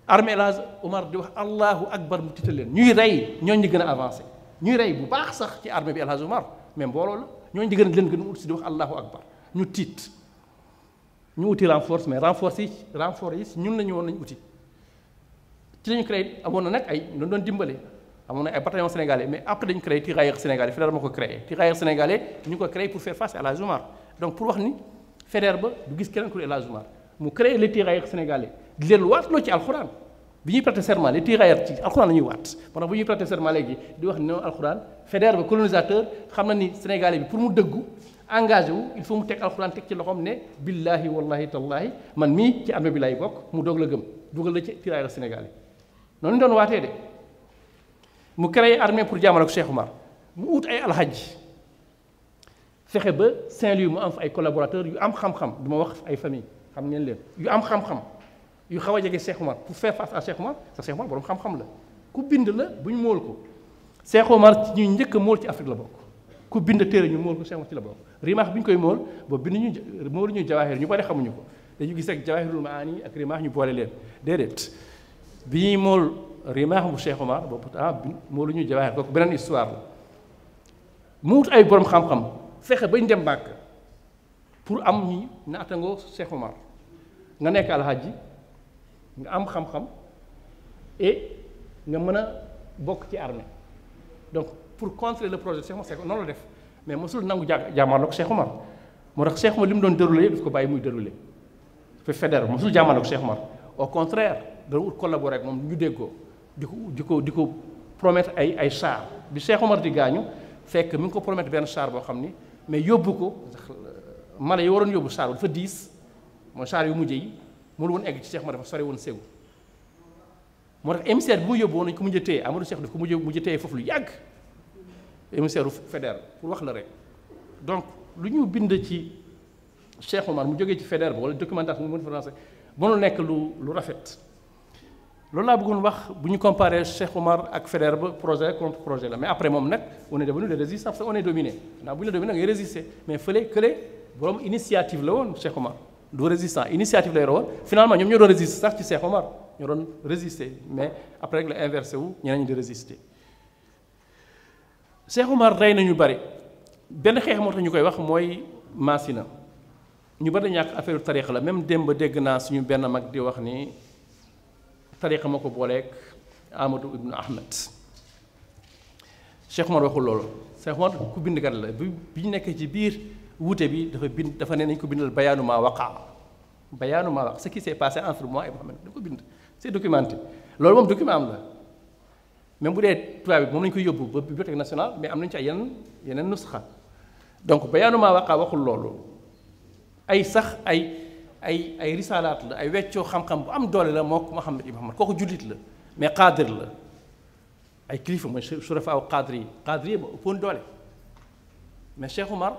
armée El Hadj Omar di wax allahu akbar mu tiital leen ñuy rey ñooñu gën a avancé ñuy rey bu baax sax ci armée bi El Hadj Omar mais mbooloo la ñooñu di leen gën a ut si di wax allahu akbar ñu tiit ñu uti renfort mais renfort yi ñun la ñu woon nañu uti ci lañu créé amoon na nag ay ñu doon dimbale amoon na ay bataillon sénégalais mais après dañu créé tirailleurs sénégalais Faidherbe moo ko créé tirailleurs sénégalais ñu ko créé pour faire face à El Hadj Omar donc pour wax ni Faidherbe du gis keneen ku El Hadj Omar mu créé les tirailleurs sénégalais di leen waatloo ci alxuraan bi ñuy prêter serment les tirailleurs ci alxuraan la ñuy waat moo tax bu ñuy prêter serment léegi di wax ni non alxuraan Faidherbe colonisateur xam na ni sénégalais bi pour mu dëggu engagé wu il faut mu teg alxuraan teg ci loxoom ne billahi wallahi tallahi man mii ci armée bi lay bokk mu doog la gëm dugal la ci tirailleurs sénégalais noonu doon waatee de mu créé armée pour jaamal ak Cheikh Omar mu ut ay alxaj fexe ba Saint-Louis mu am fa ay collaborateurs yu am xam-xam du ma wax ay famille xam ngeen leen yu am xam-xam yu xaw a jege Cheikh Omar pour faire face à Cheikh Omar sax Cheikh Omar borom xam-xam la ku bind la bu ñu móol ko Cheikh Omar ci ñuy njëkk a móol ci Afrique la bokk ku bind téere ñu móol ko Cheikh Omar ci la bokk rimaax bi ñu koy móol boobu bind ñu móolu ñu jawaahir ñu bari xamuñu ko dañu gis rek jawaahirul maani ak rimaax ñu boole leen déedéet bi ñuy móol rimaax bu Cheikh Omar boobu móolu ñu jawaahir kooku beneen histoire la mu wut ay borom xam-xam fexe bañ dem Màkk pour am ñi naatangoo Cheikh Omar nga nekk alxaaji nga am xam-xam et nga mën a bokk ci armée donc pour contrer le projet Cheikh Omar c'est noonu la def mais mosul nangu jàmmaarloo ak Cheikh Omar moo tax Cheikh Omar li mu doon déroulé daf ko bàyyi muy déroulé fa Faidherbe mosul jàmmaarloo ak Cheikh Omar au contraire dana ut collaborer ak moom ñu déggoo di ko promettre ay char bi Cheikh Omar di gaañu fekk mi ngi ko promettre benn char boo xam ni mais yóbbu ko mala yi waroon yóbbu char dafa diis mooy char yu mujj yi mënu woon egg ci Cheikh Omar dafa sori woon Ségou moo tax émissaire bi mu yóbbu woon nañu ko mujj a téye Amadou Cheikh daf ko mujj a téye foofu lu yàgg émissaire u Faidherbe pour wax la rek donc lu ñu bind ci Cheikh Omar mu jógee ci Faidherbe wala documentation mu mën français mënul nekk lu rafet loolu laa bëggoon wax bu ñu comparé Cheikh Omar ak Faidherbe projet contre projet la mais après moom nag on est devenu des résistants parce que on est dominé ndax bu ñu la dominé ngay résister mais fële kële borom initiative la woon Cheikh Omar du résistant initiative la yore woon finalement ñoom ñoo doon résister sax ci Cheikh Omar ñoo doon résister mais après rek la inversé wu ñeneen ñi di résister Cheikh Omar rey nañu bari benn xeex moo tax ñu koy wax mooy Maasina ñu bari ñàkk affaire tariqa la même démb dégg naa suñu benn mag di wax ni tariqa ma ko booleeg Amadou Ibn Ahmed Cheikh Omar waxul loolu Cheikh Omar ku bindkat la bi ñu nekkee ci biir wuute bi dafa ne nañ ko bindal bayaanu maa waqa ce qui s'est passé entre moi et Mohamed da ko bind c'est documenté loolu moom document am la même bu dee tubaab bi moom lañu koy yóbbu ba bibliothèque nationale mais am nañu ci ay yeneen nusxa donc bayaanu maa waqa waxul loolu ay sax ay risalaat la ay weccoo xam-xam bu am doole la moo Mohamed ibn Ahmed kooku jullit la mais qaadir la ay kilifa mooy surafa aw qaadir yi ba ëppoon doole mais Cheikh Omar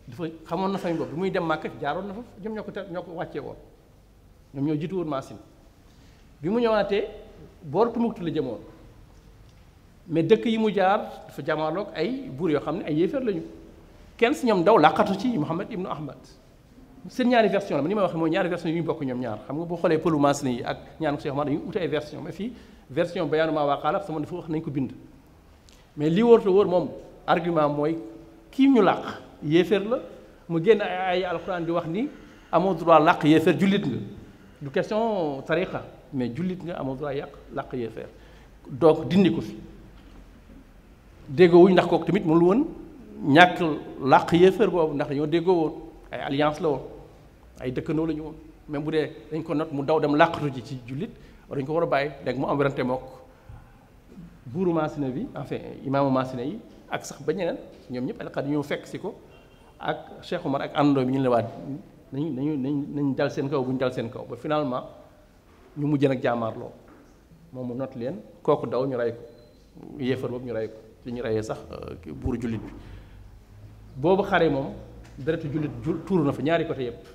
dafa xamoon na famille boobu bi muy dem Màkka jaaroon na fa ñoom ñoo ko wàccee woon ñoom ñoo jiitu woon Maasina bi mu ñëwaatee boor Tumbuktu la jëmoon mais dëkk yi mu jaar dafa jamaaloog ay buur yoo xam ne ay yéefar lañu kenn si ñoom daw làqatu ci Mohamed ibnu Ahmed seen ñaari version la ma ni may wax mooy ñaari version yu ñu bokk ñoom ñaar xam nga boo xoolee pëlu Maasina yi ak ñaanu Cheikh Omar dañuy ute ay version mais fii version bayaanu maa waqa la sama dafa wax nañ ko bind mais li wóor te wóor moom argument mooy kii ñu làq yéefar la mu génn ay alxuraan di wax ni amoo droit làq yéefar jullit nga du question tariqa mais jullit nga amoo droit làq yéefar donc dindi ko fi déggoo wuñ ndax kooku tamit mënul woon ñàkk làq yéefar boobu ndax dañoo déggoo woon ay alliance la woon ay dëkkandoo la ñu woon même bu dee dañ ko not mu daw dem làqatu ji ci jullit dañ ko war a bàyyi léegi mu am werante mook buuru Maasina bi enfin imaamu Maasina yi ak sax ba ñeneen ñoom ñëpp alxat ñoo fekk si ko ak Cheikh Omar ak àndandoo bi ñu ne waat nañ dal seen kaw bu ñu dal seen kaw ba finalement ñu mujj nag jaamaarloo moom mu not leen kooku daw ñu rey ko yéefar boobu ñu rey ko ci ñu reyee sax buuru jullit bi boobu xare moom deretu jullit tuuru na fa ñaari côté yépp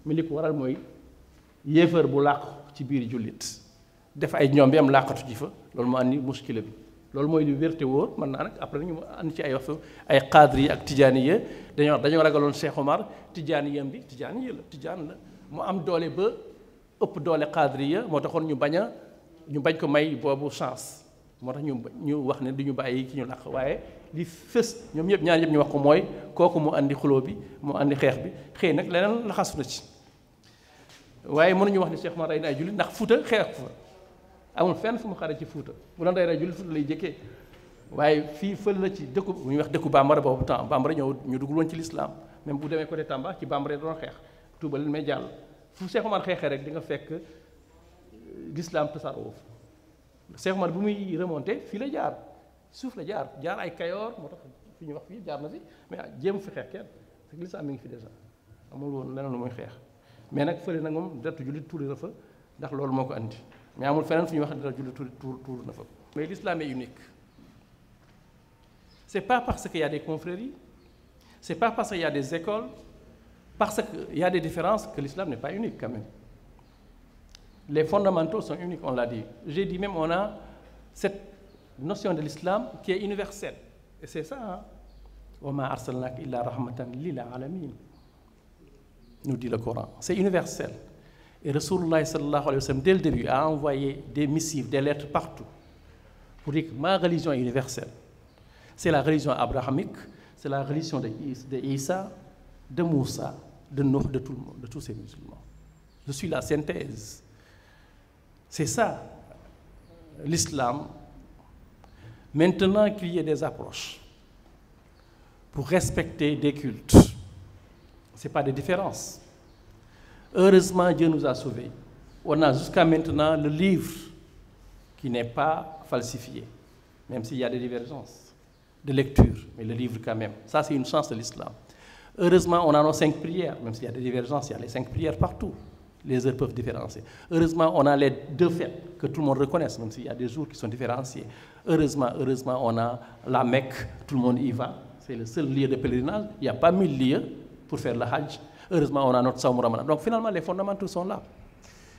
mi li ko waral mooy yéefar bu làqu ci biir jullit def ay ñoom bi am làqatu ji fa loolu moo andi muskila bi loolu mooy li wérte wóor mën naa nag après ñu andi ci ay wax ay cadre yi ak tijaani yi dañoo ragaloon Cheikh Omar tijaani yam bi tijaani yi la tijaan la mu am doole ba ëpp doole cadre yi moo taxoon ñu bañ ko may boobu chance moo tax ñu wax ne du ñu bàyyi ki ñu làq waaye li fës ñoom ñëpp ñaar ñëpp ñu wax ko mooy kooku mu andi xuloo bi mu andi xeex bi xëy nag leneen laxasu na ci waaye mënuñu wax ne Cheikh Omar rey na ay jullit ndax Fuuta xeex fa amul fenn fu mu xare ci Fuuta bu doon rey jullit Fuuta lay jëkkee waaye fii fël la ci dëkku bu ñuy wax dëkku bambara boobu temps bambara ñu duggul woon ci l'islam même bu demee côté Tamba ci bambara doon xeex tuubal leen may jàll fu Cheikh Omar xeexee rek di nga fekk l'islam tasaaroo Cheikh Omar bi muy remonté fii la jaar suuf la jaar ay Kayoor moo tax fi ñuy wax fii jaar na fi mais jéem fi xeex kenn parce que l'islam mi ngi fi déjà amul woon leneen lu muy xeex mais nag fële nag moom deretu jullit tuuri na fa ndax loolu moo ko andi mais amul feneen fu ñuy wax deretu jullit tuur na fa. mais l'islam est unique c'est pas parce qu'il y a des confréries c'est pas parce qu'il y a des écoles parce qu'il y a des différences que l'islam n'est pas unique quand même. Les fondamentaux sont uniques, on l'a dit. J'ai dit même on a cette notion de l'islam qui est universelle. Et c'est ça, hein. Wa ma arsalnaka illa rahmatan lil alamin, nous dit le Coran. C'est universel. Et Rasulullah sallallahu alayhi wa sallam, dès le début, a envoyé des missives, des lettres partout pour dire que ma religion est universelle. C'est la religion abrahamique, c'est la religion de Isa, de Moussa, de Nuh, de tout le monde, de tous ces musulmans. Je suis la synthèse. C'est ça, l'islam. Maintenant qu'il y ait des approches pour respecter des cultes, ce n'est pas des différences. Heureusement, Dieu nous a sauvés. On a jusqu'à maintenant le livre qui n'est pas falsifié, même s'il y a des divergences de lecture, mais le livre quand même. Ça, c'est une chance de l'islam. Heureusement, on a nos 5 prières, même s'il y a des divergences, il y a les 5 prières partout. Les heures peuvent différencier. Heureusement, on a les 2 fêtes que tout le monde reconnaisse, même s'il y a des jours qui sont différenciés. Heureusement, on a la Mecque, tout le monde y va. C'est le seul lieu de pèlerinage. Il n'y a pas 1000 lieux pour faire le Hajj. Heureusement, on a notre Sawm Ramadan. Donc finalement, les fondamentaux sont là.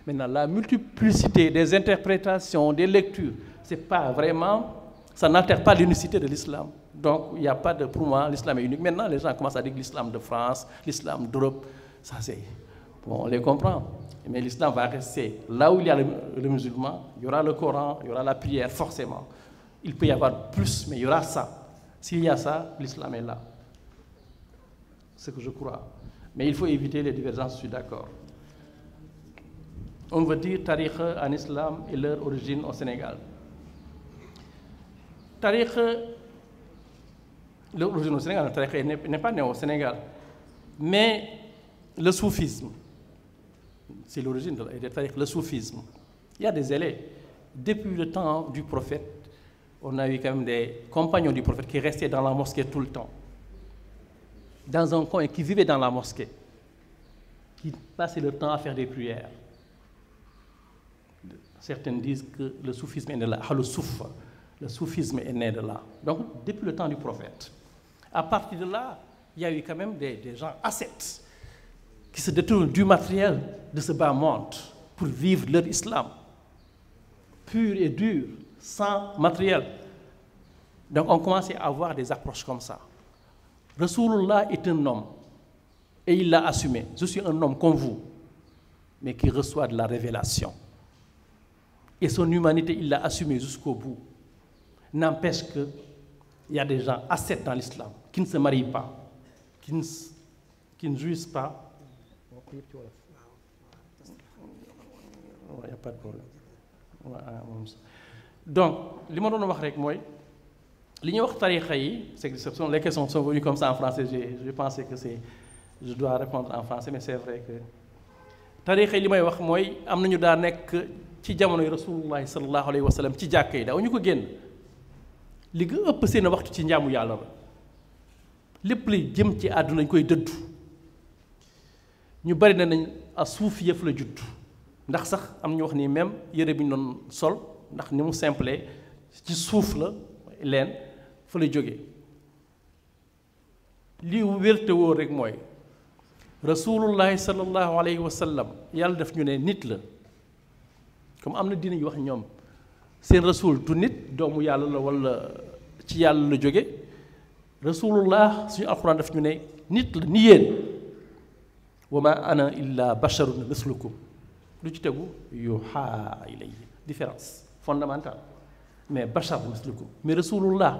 Maintenant, la multiplicité des interprétations, des lectures, c'est pas vraiment, ça n'altère pas l'unicité de l'islam. Donc, il n'y a pas de, pour moi, l'islam est unique. Maintenant, les gens commencent à dire l'islam de France, l'islam d'Europe, ça c'est... Bon, on les comprend, mais l'islam va rester là où il y a le musulman, il y aura le Coran, il y aura la prière, forcément. Il peut y avoir plus, mais il y aura ça. S'il y a ça, l'islam est là. C'est ce que je crois. Mais il faut éviter les divergences, je suis d'accord. On veut dire tariqa en islam et leur origine au Sénégal. Tariqa, leur origine au Sénégal, la tariqa n'est pas née au Sénégal. Mais le soufisme, c'est l'origine des tariqa, le soufisme. Il y a des élèves. Depuis le temps du prophète, on a eu quand même des compagnons du prophète qui restaient dans la mosquée tout le temps. Dans un coin, qui vivaient dans la mosquée. Qui passaient leur temps à faire des prières. Certains disent que le soufisme est né de là. Le soufisme est né de là. Donc, depuis le temps du prophète. À partir de là, il y a eu quand même des gens ascètes qui se détournent du matériel de ce bas monde pour vivre leur islam. Pur et dur, sans matériel. Donc, on commençait à avoir des approches comme ça. Rasulullah est un homme et il l'a assumé. Je suis un homme comme vous, mais qui reçoit de la révélation. Et son humanité, il l'a assumé jusqu'au bout. N'empêche qu'il y a des gens ascètes dans l'islam, qui ne se marient pas, qui ne jouissent pas. Il n'y a pas de problème. Donc, ce que je veux dire, les questions sont venues comme ça en français. Je pensais que je dois répondre en français, mais c'est vrai que tariqa yi li may wax mooy am nañu daa nekk ci jamonoy Rasulullah sallallahu alayhi wa sallam ci jàkka yi daaw ñu ko génn li nga ëpp seen waxtu ci njaamu yàlla la lépp li jëm ci àdduna ñu koy dëddu ñu bari na nañ a suuf yëf la judd ndax sax am ñu wax ni même yëre bi ñu doon sol ndax ni mu simple ci suuf la leen fa la jógee li wérte woo rek mooy rasulullahi sallallahu alayhi wa sallam yàlla daf ñu ne nit la comme am na dina yu wax ñoom seen rasul du nit doomu yàlla la wala ci yàlla la jóge rasulullah suñu alxuraan daf ñu ne nit la ni yéen wa ma ana illa basharun mislukum lu ci tegu yuha ilayya différence fondamentale mais bachar mislukum mais rasulullah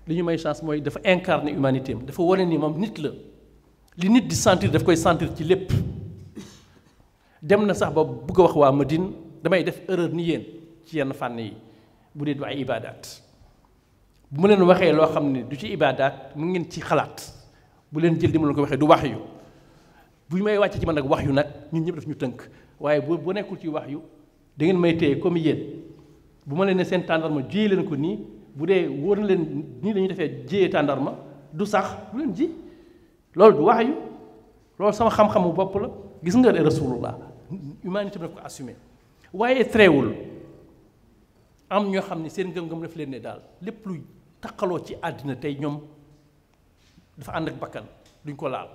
li ñu may chance mooy dafa incarner humanité am dafa wane ni moom nit la li nit di sentir daf koy sentir ci lépp dem na sax ba bëgg a wax waa Madine damay def erreur ni yéen ci yenn fànn yi bu dee du ay ibaadaat bu ma leen waxee loo xam ne du ci ibaadaat mu ngeen ci xalaat bu leen jël di ma leen ko waxee du wax yu bu may wàcce ci man nag wax yu nag ñun ñëpp daf ñu tënk waaye bu nekkul ci wax yu da ngeen may téye comme yéen bu ma leen ne seen tàndarma jiyee leen ko nii bu dee wóor na leen nii dañuy defee jiyee tàndarma du sax du leen ji loolu du wax yu loolu sama xam-xamu bopp la gis nga rasulullah humanité bi daf ko assumé waaye treewul am ñoo xam ne seen ngëm-ngëm daf leen ne daal lépp luy taqaloo ci àddina tey ñoom dafa ànd ak bakkan duñ ko laal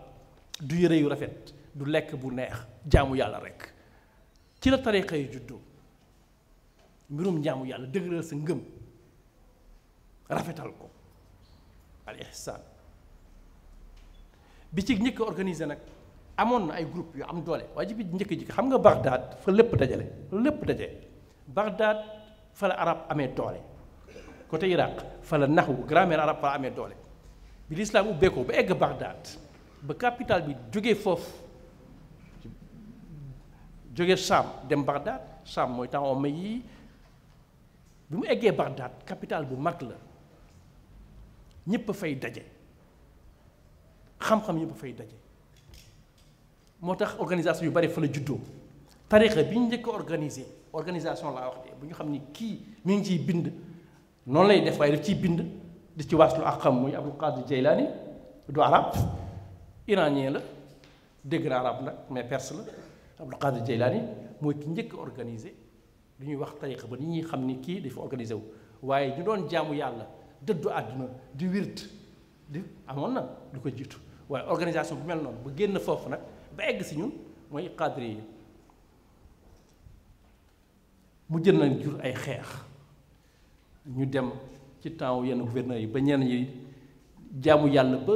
du yëre yu rafet du lekk bu neex jaamu yàlla rek ci la tariqa yi juddoo mbirum jaamu yàlla dëgëral sa ngëm rafetal ko al ihsan bi ci njëkk organisé nag amoon na ay groupe yu am doole waaye bi njëkk xam nga Bagdad fa lépp dajale lépp daje Bagdad fa la arab amee doole côté Irak fa la naxwu grammaire arab fa la amee doole bi l'islam ubbeekoo ba egg Bagdad ba capital bi jógee foofu jógee Cham dem Bagdad Cham mooy temps Omeyyades yi bi mu eggee Bagdad capital bu mag la ñëpp fay daje xam-xam ñëpp fay daje moo tax organisation yu bari fa la juddoo tariqa bi ñu njëkk a organisation laa wax de bu ñu xam ni kii mi ngi ciy bind noonu lay def waaye daf ciy bind di ci waaslu ak xam muy Abdul Qadir Jeylaani du arab iranien la dégg na arab nag mais perse la Abdul Qadir Jeylaani mooy ki njëkk a organisé lu ñuy wax tariqa ba nit ñi xam ni kii dafa organisé wu waaye ñu doon jaamu yàlla dëddu àdduna di wird di amoon na lu ko jiitu waaye organisation bu mel noonu ba génn foofu nag ba egg si ñun mooy cadre yi mu jën nañ jur ay xeex ñu dem ci temps yenn gouverneur yi ba ñenn ñi jaamu yàlla ba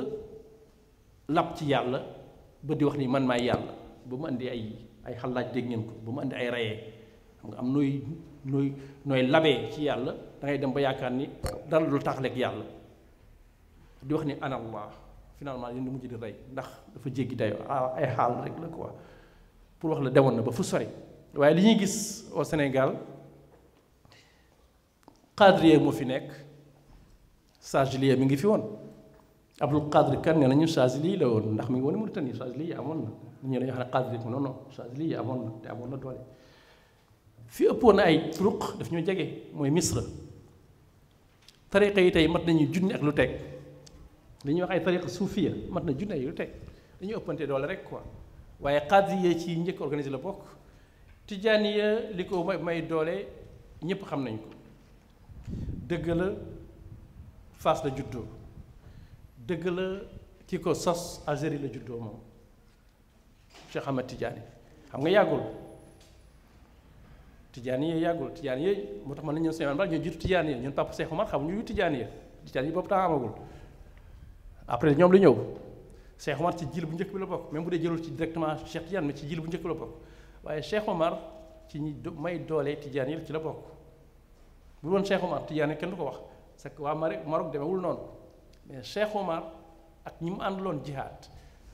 lab ci yàlla ba di wax ni man maay yàlla ba mu andi ay xalaat dégg ngeen ko ba mu andi ay rayee xam nga am nooy labee ci yàlla da ngay dem ba yaakaar ni dara lu taxaleeg yàlla di wax ni ana Allah finalement yéen di mujj di rey ndax dafa jéggi dayo ay xaal rek la quoi pour wax la demoon na ba fu sori. waaye li ñuy gis au Sénégal Qadriye moo fi nekk Chaziliya mi ngi fi woon Abdul Qadir Kan nee nañu Chazili la woon ndax mi ngi woon Mauritanie Chaziliya amoon na ñu dañuy wax ne Qadri non non Chaziliya amoon na te amoon na doole. fi ëppoon ay turuq daf ñoo jege mooy Misra tariqa yi tey mat nañu junni ak lu teg li ñuy wax ay tariqa suufiya mat na junni ak lu teg dañuy ëppante doole rek quoi waaye Qadriye ci njëkk organisé la bokk. Tijaaniya li ko may doole ñëpp xam nañ ko dëgg la Fass la juddoo dëgg la ki ko sos Algérie la juddoo moom Cheikh Ahmed Tidiane xam nga yàggul Tijaaniya yàggul Tijaaniya moo tax man nañu Sénégal ba ñu jiitu Tijaaniya ñun Papa Cheikh Omar xamuñu yu Tijaaniya boobu temps amagul après ñoom la ñëw Cheikh Omar ci jil bu njëkk bi la bokk même bu dee jëlul ci directement Cheikh Tidiane mais ci jil bu njëkk bi la bokk waaye Cheikh Omar ci ñi may doole Tijaan yi ci la bokk bu doon Cheikh Omar Tijaan yi kenn du ko wax parce que waa Maroc demewul noonu mais Cheikh Omar ak ñi mu àndaloon jihaad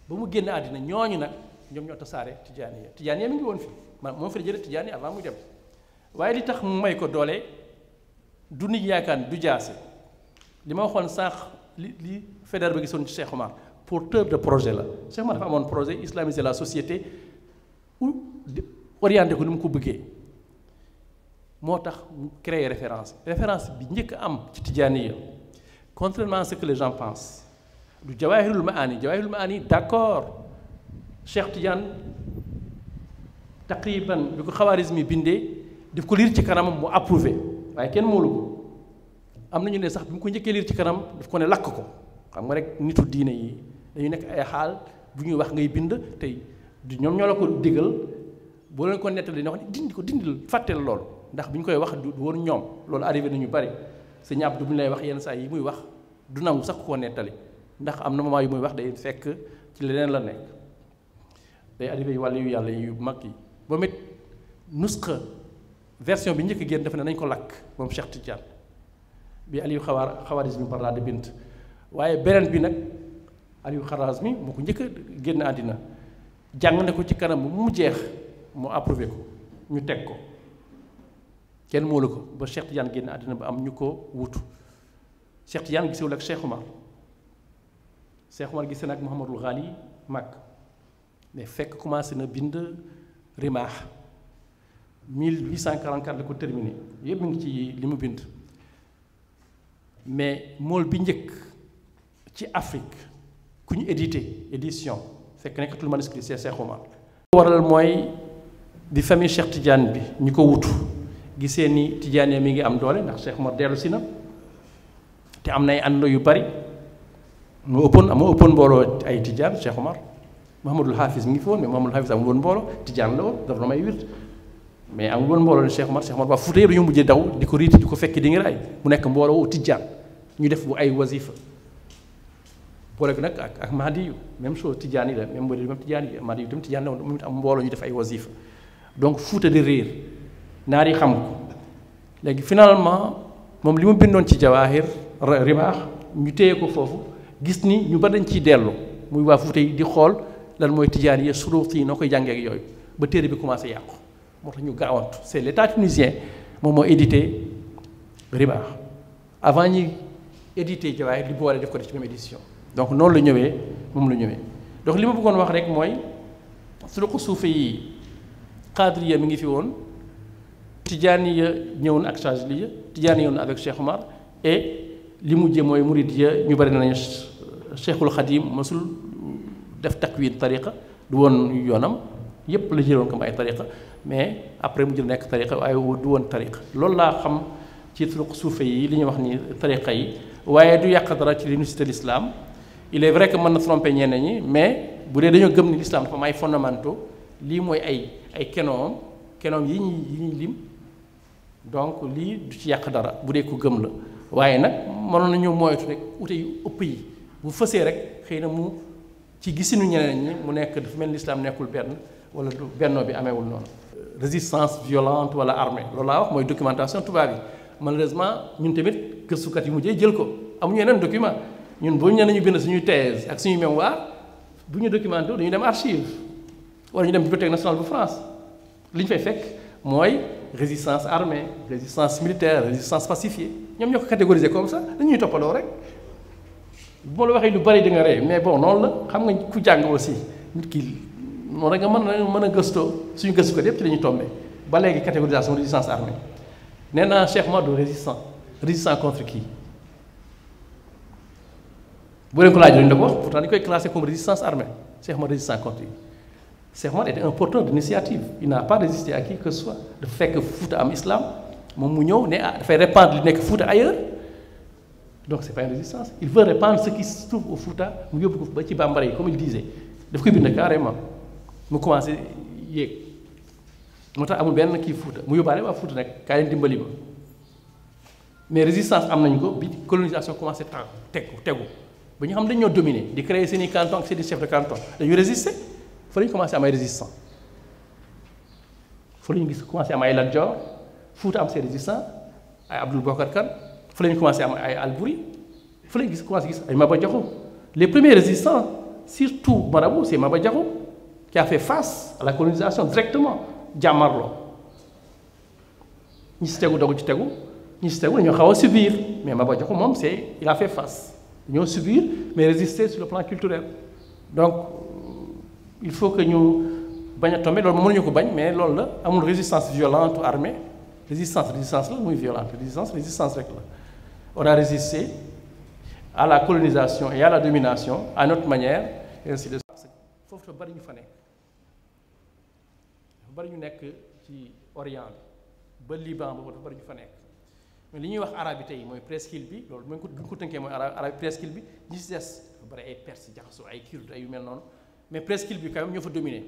ba mu génn àddina ñooñu nag ñoom ñoo tasaare Tijaan yi mi ngi woon fi man moom fi la jëlee Tijaan yi avant muy dem waaye li tax mu may ko doole du nit yaakaar du jaase li ma waxoon sànq li Faidherbe ba gisoon ci Cheikh Omar porteur de projet la Cheikh Omar dafa amoon projet islamiser la société orienté ko ni mu ko bëggee moo tax mu créer référence bi njëkk am ci Tijaaniya contrairement à ce que les gens pensent du Jawahirul Maani d'accord Cheikh Tidiane taqriban bi ko Xawaarizmi bindee daf ko liir ci kanamam mu approuvé waaye kenn moolu ko am nañu ne sax bi mu ko njëkkee liir ci kanam daf ko ne lakk ko xam nga rek nitu diine yi dañu nekk ay xaal bu ñuy wax ngay bind tey ñoom ñoo la ko digal boo leen ko nettali ne wax dindil fàtteel loolu ndax bi ñu koy wax du woon ñoom loolu arrivé nañu bari sëñ Abdou bu ñu lay wax yenn saa yi muy wax du nangu sax koo nettali ndax am na moment yu muy wax day fekk ci leneen la nekk day arrivé wàllu yu yàlla yu mag yi moom it nusxa version bi njëkk génn dafa ne nañ ko lakk moom Cheikh Tidiane bi Aliou Xawaarizmi par de bint waaye beneen bi nag Aliou Xawaarizmi moo ko njëkk a génn àddina jàng na ko ci kanam bu mu jeex mu approuvé ko ñu teg ko kenn moolu ko ba Cheikh Tidiane génn àddina ba am ñu ko wutu Cheikh Tidiane gisewul ak Cheikh Omar gisee nag Mouhamadul Ghali mag mais fekk commencé na bind Rimaax 1844 la ko terminé yëpp mu ngi ci li mu bind mais mool bi njëkk ci Afrique ku ñu édition fekk nekkatul manuscrit c'est Cheikh Omar waral mooy bi famille Cheikh Tidiane bi ñu ko wutu gisee ni Tidiane mi ngi am doole ndax Cheikh Omar dellu si na te am na ay àndandoo yu bari moo ëppoon mbooloo ay Tidiane Cheikh Omar Mouhamadul Hafiz mi ngi fi woon mais Mouhamadul Hafiz amul woon mbooloo Tidiane la woon dafa may wird mais amul woon mbooloo ne Cheikh Omar waa Fuuta yëpp dañoo mujjee daw di ko riiti di ko fekk di ngi raay mu nekk mbooloo Tidiane ñu def bu ay wasifa boole ko nag ak Mahdi yu même chose Tidiane yi la même boo même Tidiane yi Mahdi yu tam Tidiane la woon mu am mbooloo ñu def ay wasifa donc Fuuta di réer naar yi xam ko léegi finalement moom li mu bindoon ci Jawaahir Rimaax ñu téye ko foofu gis ni ñu bari dañ ciy dellu muy waa Fuuta yi di xool lan mooy Tidiane yi suruut yi noo koy jàngee ak yooyu ba téere bi commencé yàqu moo tax ñu gaawantu c'est l'état tunisien moom moo édité Rimaax avant ñi édité Jawaahir li boole def ko def ci même édition donc noonu la ñëwee moom la ñëwee donc li ma bëggoon wax rek mooy suruqu suufe yi Qadriya mi ngi fi woon Tijaaniya ñëwoon ak Chaziliya Tijaaniya ñëwoon avec Cheikh Omar et li mujjee mooy Muridiya ñu bari nañu Cheikhul Khadim mosul def takwin tariqa du woon yoonam yépp la jëloon comme ay tariqa mais après mu jël nekk tariqa waaye du woon tariqa loolu laa xam ci turuq suufe yi li ñuy wax ni tariqa yi waaye du yàq dara ci l'unicité de l'islam il est vrai que mën na tromper ñeneen ñi mais bu dee dañoo gëm ni l'islam dafa am ay fondamentaux lii mooy ay kenoom yi ñuy lim donc lii du ci yàq dara bu dee ko gëm la waaye nag mënoon nañu moytu rek ute yu ëpp yi bu fësee rek xëy na mu ci gisinu ñeneen ñi mu nekk dafa mel ni l'islam nekkul benn wala du bennoo bi ameewul noonu résistance violente wala armée loolu laa wax mooy documentation tubaab yi malheureusement ñun tamit gëstukat yi mujjee jël ko amuñu yeneen document ñun bu ñu ñu bind suñuy thèse ak suñuy mémoire bu ñu documenté dañuy dem archive wala ñu dem bibliothèque nationale bu France li ñu fay fekk mooy résistance armée résistance militaire résistance pacifiée ñoom ñoo ko catégoriser comme ça dañuy toppaloo rek bu ma la waxee lu bari di nga ree mais bon noonu la xam nga ku jàng aussi nit ki noonu rek nga mën a gëstoo suñu gëstu ko yëpp ci la ñuy tombé ba léegi catégorisation résistance armée nee naa Cheikh Madou résistant contre qui bu leen ko laaj dañu la ko wax pourtant dañu koy classé comme résistance armée Cheikh Madou résistant contre qui Cheikh Madou était un porteur d'initiative il n'a pas résisté à qui que ce soit dafa fekk Fouta am islam moom mu ñëw ne dafay répandre li nekk Fouta ailleurs donc c'est pas une résistance il veut répandre ce qui se trouve au Fouta mu yóbbu ko ba ci bambara yi comme il disait daf koy bind carrément mu commencé yéeg moo tax amul benn kii Fouta mu yóbbaale waa Fouta nag kaay leen dimbali ma mais résistance am nañ ko bi colonisation commencé tegu ba ñu xam dañ ñoo dominer di créer seen i canton ak seen i chef de canton dañu résister fa la ñu commencé am ay résistants fa la ñu gis commencé am ay Lat Dior Fouta am ses résistants ay Abdoul Bokar Kane fa la ñu commencé am ay Albouri fa la ñu commencé gis ay Maba Diakhou les premiers résistants surtout marabout c'est Maba Diakhou qui a fait face à la colonisation directement jàmmarloo ñi si tegu dogu ci tegu ñi si tegu dañoo xaw a subir mais Maba Diakhou moom il a fait face dañoo subir mais résister sur le plan culturel donc il faut que ñu bañ a tomber loolu mënuñu ko bañ mais loolu la amul résistance violente ou armée résistance la muy violente résistance rek la on a résisté à la colonisation et à la domination à notre manière et ainsi de suite foofu dafa bari ñu fa nekk dafa bari ñu nekk ci Orient bi ba Liban boobu dafa bari ñu fa nekk mais li ñuy wax arabe yi tey mooy presqu'île bi loolu bu ñu ko tënkee mooy arabe presqu'île bi ñi si des dafa bari ay Perse jaxasoo ay Kurdes ay yu mel noonu mais presqu'île bi quand même ñoo fa dominé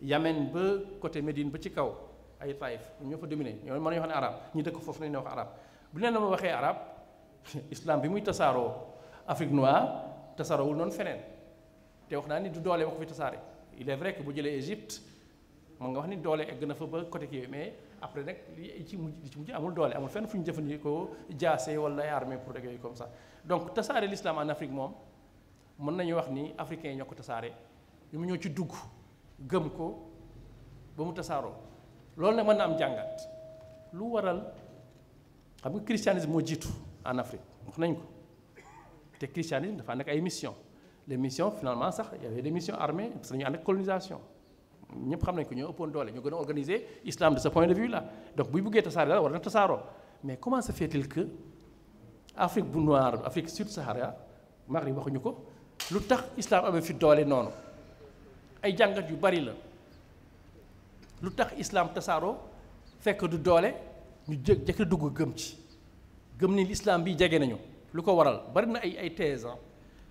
Yamen ba côté Médine ba ci kaw ay Taïf ñoo fa dominé ñoo mën nañu wax ne arabe ñi dëkk foofu nañu wax arabe bu leen la ma waxee arabe islam bi muy tasaaroo Afrique noire tasaaroowul noonu feneen te wax naa ni du doole ma ko fi tasaare il est vrai que bu jëlee Égypte moom nga wax ni doole egg na fa ba côté kii mais après nag li ci mujj amul doole amul fenn fu ñu jëfandikoo jaase wala ay armée pour rek yooyu comme ça donc tasaare l'islam en Afrique moom mën nañu wax ni africains yi ñoo ko tasaare yu mu ñëw ci dugg gëm ko ba mu tasaaroo loolu nag mën na am jàngat lu waral xam nga christianisme moo jiitu en Afrique wax nañ ko te christianisme dafa nekk ay missions les missions finalement sax y avait des missions armées parce que dañu ànd ak colonisation ñëpp xam nañ ko ñoo ëppoon doole ñoo gën a organiser islam de ce point de vue là donc buy buggee tasaare daal war na tasaaroo mais comment se fait-il que Afrique bu noire Afrique sub-Sahara Maghreb waxuñu ko lu tax islam amee fi doole noonu ay jàngat yu bari la lu tax islam tasaaroo fekk du doole ñu jëkk dugg gëm ci gëm ni l'islam bi jege nañu lu ko waral bari na ay thèse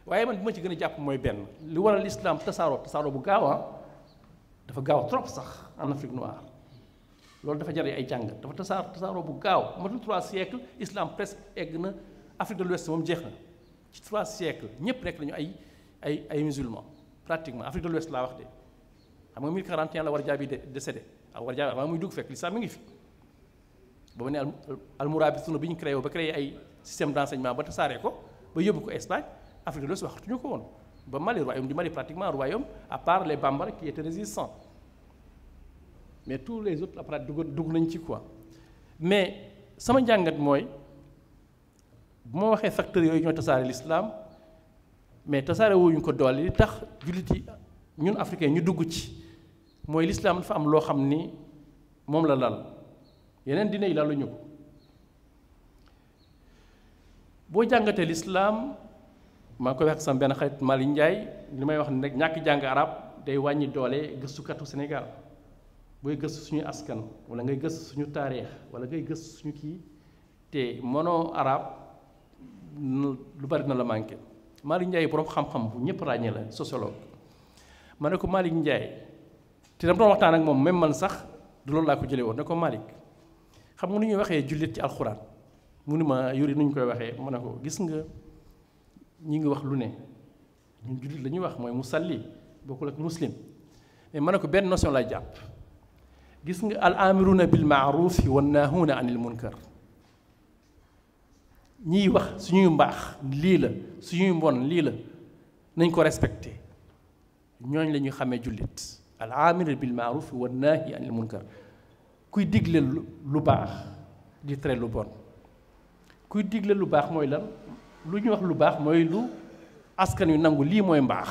waaye man bi ma ci gën a jàpp mooy benn lu waral l'islam tasaaroo bu gaaw dafa gaaw trop sax en Afrique noire loolu dafa jar ay jàngat dafa tasaaroo bu gaaw matul 3 siècles islam presque egg na Afrique de l'Ouest moom jeex na ci 3 siècles ñëpp nekk nañu ay musulmans pratiquement Afrique de l'Ouest laa wax de xam nga 1041 la war jaabi décédé war jaabi avant muy dugg fekk l'islam mi ngi fi boobu ne almourabitouna bi ñu créé ba créé ay système d'enseignement ba tasaaree ko ba yóbbu ko Espagne Afrique de l'Ouest waxatuñu ko woon ba Mali royaume du Mali pratiquement royaume à part les Bambara qui étaient résistants mais tous les autres après dugg nañ ci quoi mais sama njàngat mooy bu ma waxee facteurs yooyu ñoo tasaare l'islam mais tasaare wuñu ko doole li tax jullit yi ñun africains ñu dugg ci mooy l'islam dafa am loo xam ni moom la lal yeneen diine yi laluñu ko boo jàngatee l'islam maa ngi koy wax ak sama benn xarit Malick Ndiaye li may wax ni rek ñàkk jàng arab day wàññi doole gëstukatu Sénégal booy gëstu suñu askan wala ngay gëstu suñu taarix wala ngay gëstu suñu kii te mënoo arab lu bari na la manqué Malick Ndiaye borom xam-xam bu ñëpp ràññee la sociologue ma ne ko Malick Ndiaye te dama doon waxtaan ak moom même man sax du loolu laa ko jëlee woon ne ko Malick xam nga nu ñuy waxee jullit ci alxuraan mu ni ma yuri nu ñu koy waxee ma ne ko gis nga ñi ngi wax lu ne ñun jullit la ñuy wax mooy musalli bokkul ak muslim mais ma ne ko benn notion lay jàpp gis nga al amiruna bil maarufi wan naahuuna anil munkar ñiy wax suñuy mbaax lii la suñuy mbon lii la nañ ko respecté ñooñ la ñuy xamee jullit al aamir bil maaruf wa naahi anil munkar kuy digle lu baax di tere lu bon. kuy digle lu baax mooy lan lu ñuy wax lu baax mooy lu askan wi nangu lii mooy mbaax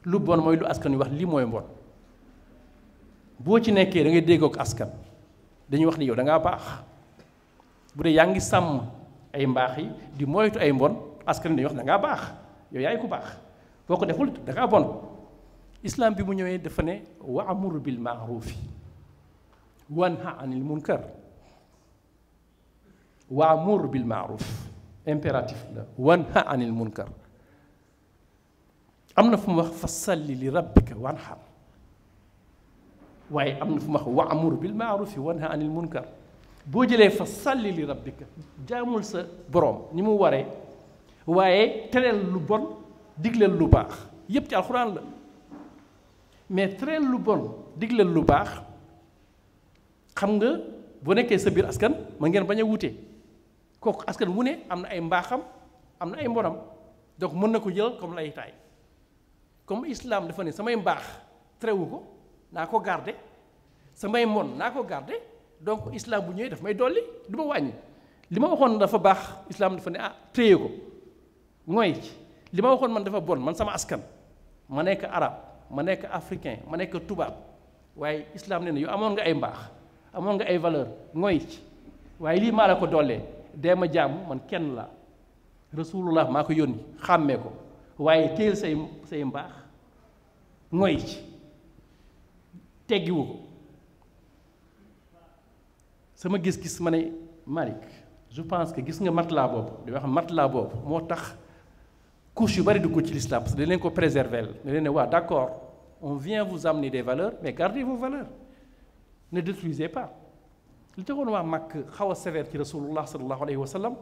lu bon mooy lu askan wi wax lii mooy mbon boo ci nekkee da ngay déggoo ak askan dañuy wax ni yow da ngaa baax bu dee yaa ngi sàmm ay mbaax yi di moytu ay mbon askan wi dañuy wax da ngaa baax yow yaay ku baax boo ko deful da ngaa bon. islam bi mu ñëwee dafa ne wa'mur bil ma'rufi wanha anil munkar wa'mur bil ma'ruf impératif la wanha anil munkar am na fu mu wax fa salli li rabbika wanhar waaye am na fu mu wax wa'mur bil ma'rufi wanha anil munkar boo jëlee fa salli li rabbika jaamul sa boroom ni mu waree waaye tereel lu bon digleel lu baax yépp ci alxuraan la mais tereel lu bon digleel lu baax xam nga boo nekkee sa biir askan mën ngeen bañ a wute kooku askan wu ne am na ay mbaaxam am na ay mbonam donc mën na ko jël comme lay taay comme islam dafa ne samay mbaax terewu ko naa ko garder samay mbon naa ko garder donc islam bu ñëwee daf may dolli du ma wàññi li ma waxoon dafa baax islam dafa ne téye ko mooy li ma waxoon man dafa bon man sama askan ma nekk arab ma nekk africain ma nekk tubaab waaye islam ne na yow amoon nga ay mbaax amoon nga ay valeur ngoy ci waaye lii maa la ko dollee dee ma jaamu man kenn la rasulullah maa ko yónni xàmmee ko waaye téyel say mbaax ngoy ci teggiwu ko sama gis-gis ma ne Malick je pense que gis nga matelas boobu di wax matelas boobu moo tax couche yu bari dugg ci l'islam parce que dañ leen ko préserver ne leen ne waa d'accord on vient vous amener des valeurs mais gardez vos valeurs ne détruisez pas li taxoon waa Makka xaw a sévère ci rasulullah sallallahu alayhi wa sallam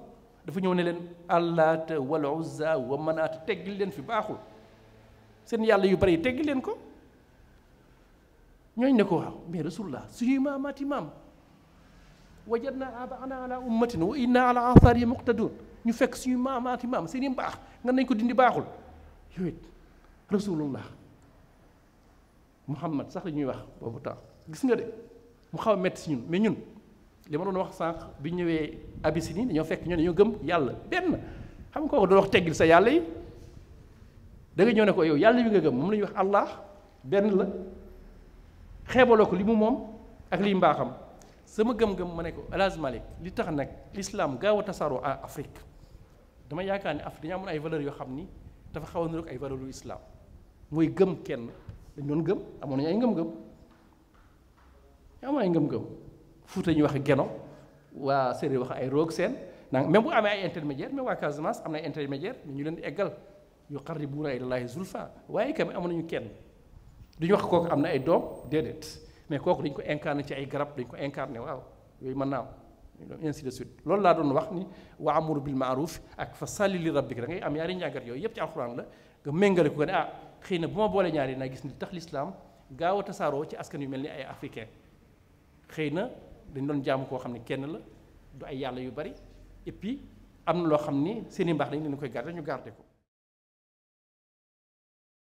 dafa ñëw ne leen Allaata wal Uzza wa Manaata teggil leen fi baaxul seen yàlla yu bari teggil leen ko ñooñ ne ko waaw mais rasulullah suñuy maamaati maam wajadna abaana ala ummatin wa inna ala atharihim muqtadun ñu fekk suñu maamaati maam seen i mbaax nga nañ ko dindi baaxul yooyu it rasulullah Muhammad sax la ñuy wax boobu temps gis nga de mu xaw a metti si ñun mais ñun li ma doon wax sànq bi ñu ñëwee Abyssinie dañoo fekk ñoo ne ñoo gëm yàlla benn xam nga kooku doon wax teggil sa yàlla yi da nga ñëw ne ko yow yàlla bi nga gëm moom la ñuy wax Allah benn la xeebaloo ko li mu moom ak liy mbaaxam sama gëm-gëm ma ne ko El Hadj Malick li tax nag l'islam gaaw a tasaaroo à Afrique dama yaakaar ne Afrique dañu amoon ay valeurs yoo xam ni dafa xaw a niroog ay valeurs yu islam mooy gëm kenn dañ doon gëm amoon nañu ay ngëm-ngëm amoon ay ngëm-ngëm Fuuta ñu wax geno waa Séeréer wax ay roog seen nag même bu amee ay intermédiaire même waa Casamance am na ay intermédiaire mais ñu leen di eggal yuqarribuuna ilallaahi zulfa waaye quand même amoon nañu kenn duñu wax kooku am na ay doom déedéet mais kooku dañ ko incarné ci ay garab dañ ko incarné waaw yooyu mën naa am ainsi de suite loolu laa doon wax ni wa amuru bil maaruf ak fa salli li rabbika da ngay am ñaari njàngat yooyu yépp ci alxuraan la nga méngale ko ne xëy na bu ma boolee ñaari naa gis ni tax l'islam gaaw a tasaaroo ci askan yu mel ni ay africain xëy na dañ doon jaamu koo xam ne kenn la du ay yàlla yu bari et puis am na loo xam ni seen i mbaax dañ leen koy garder ñu garder ko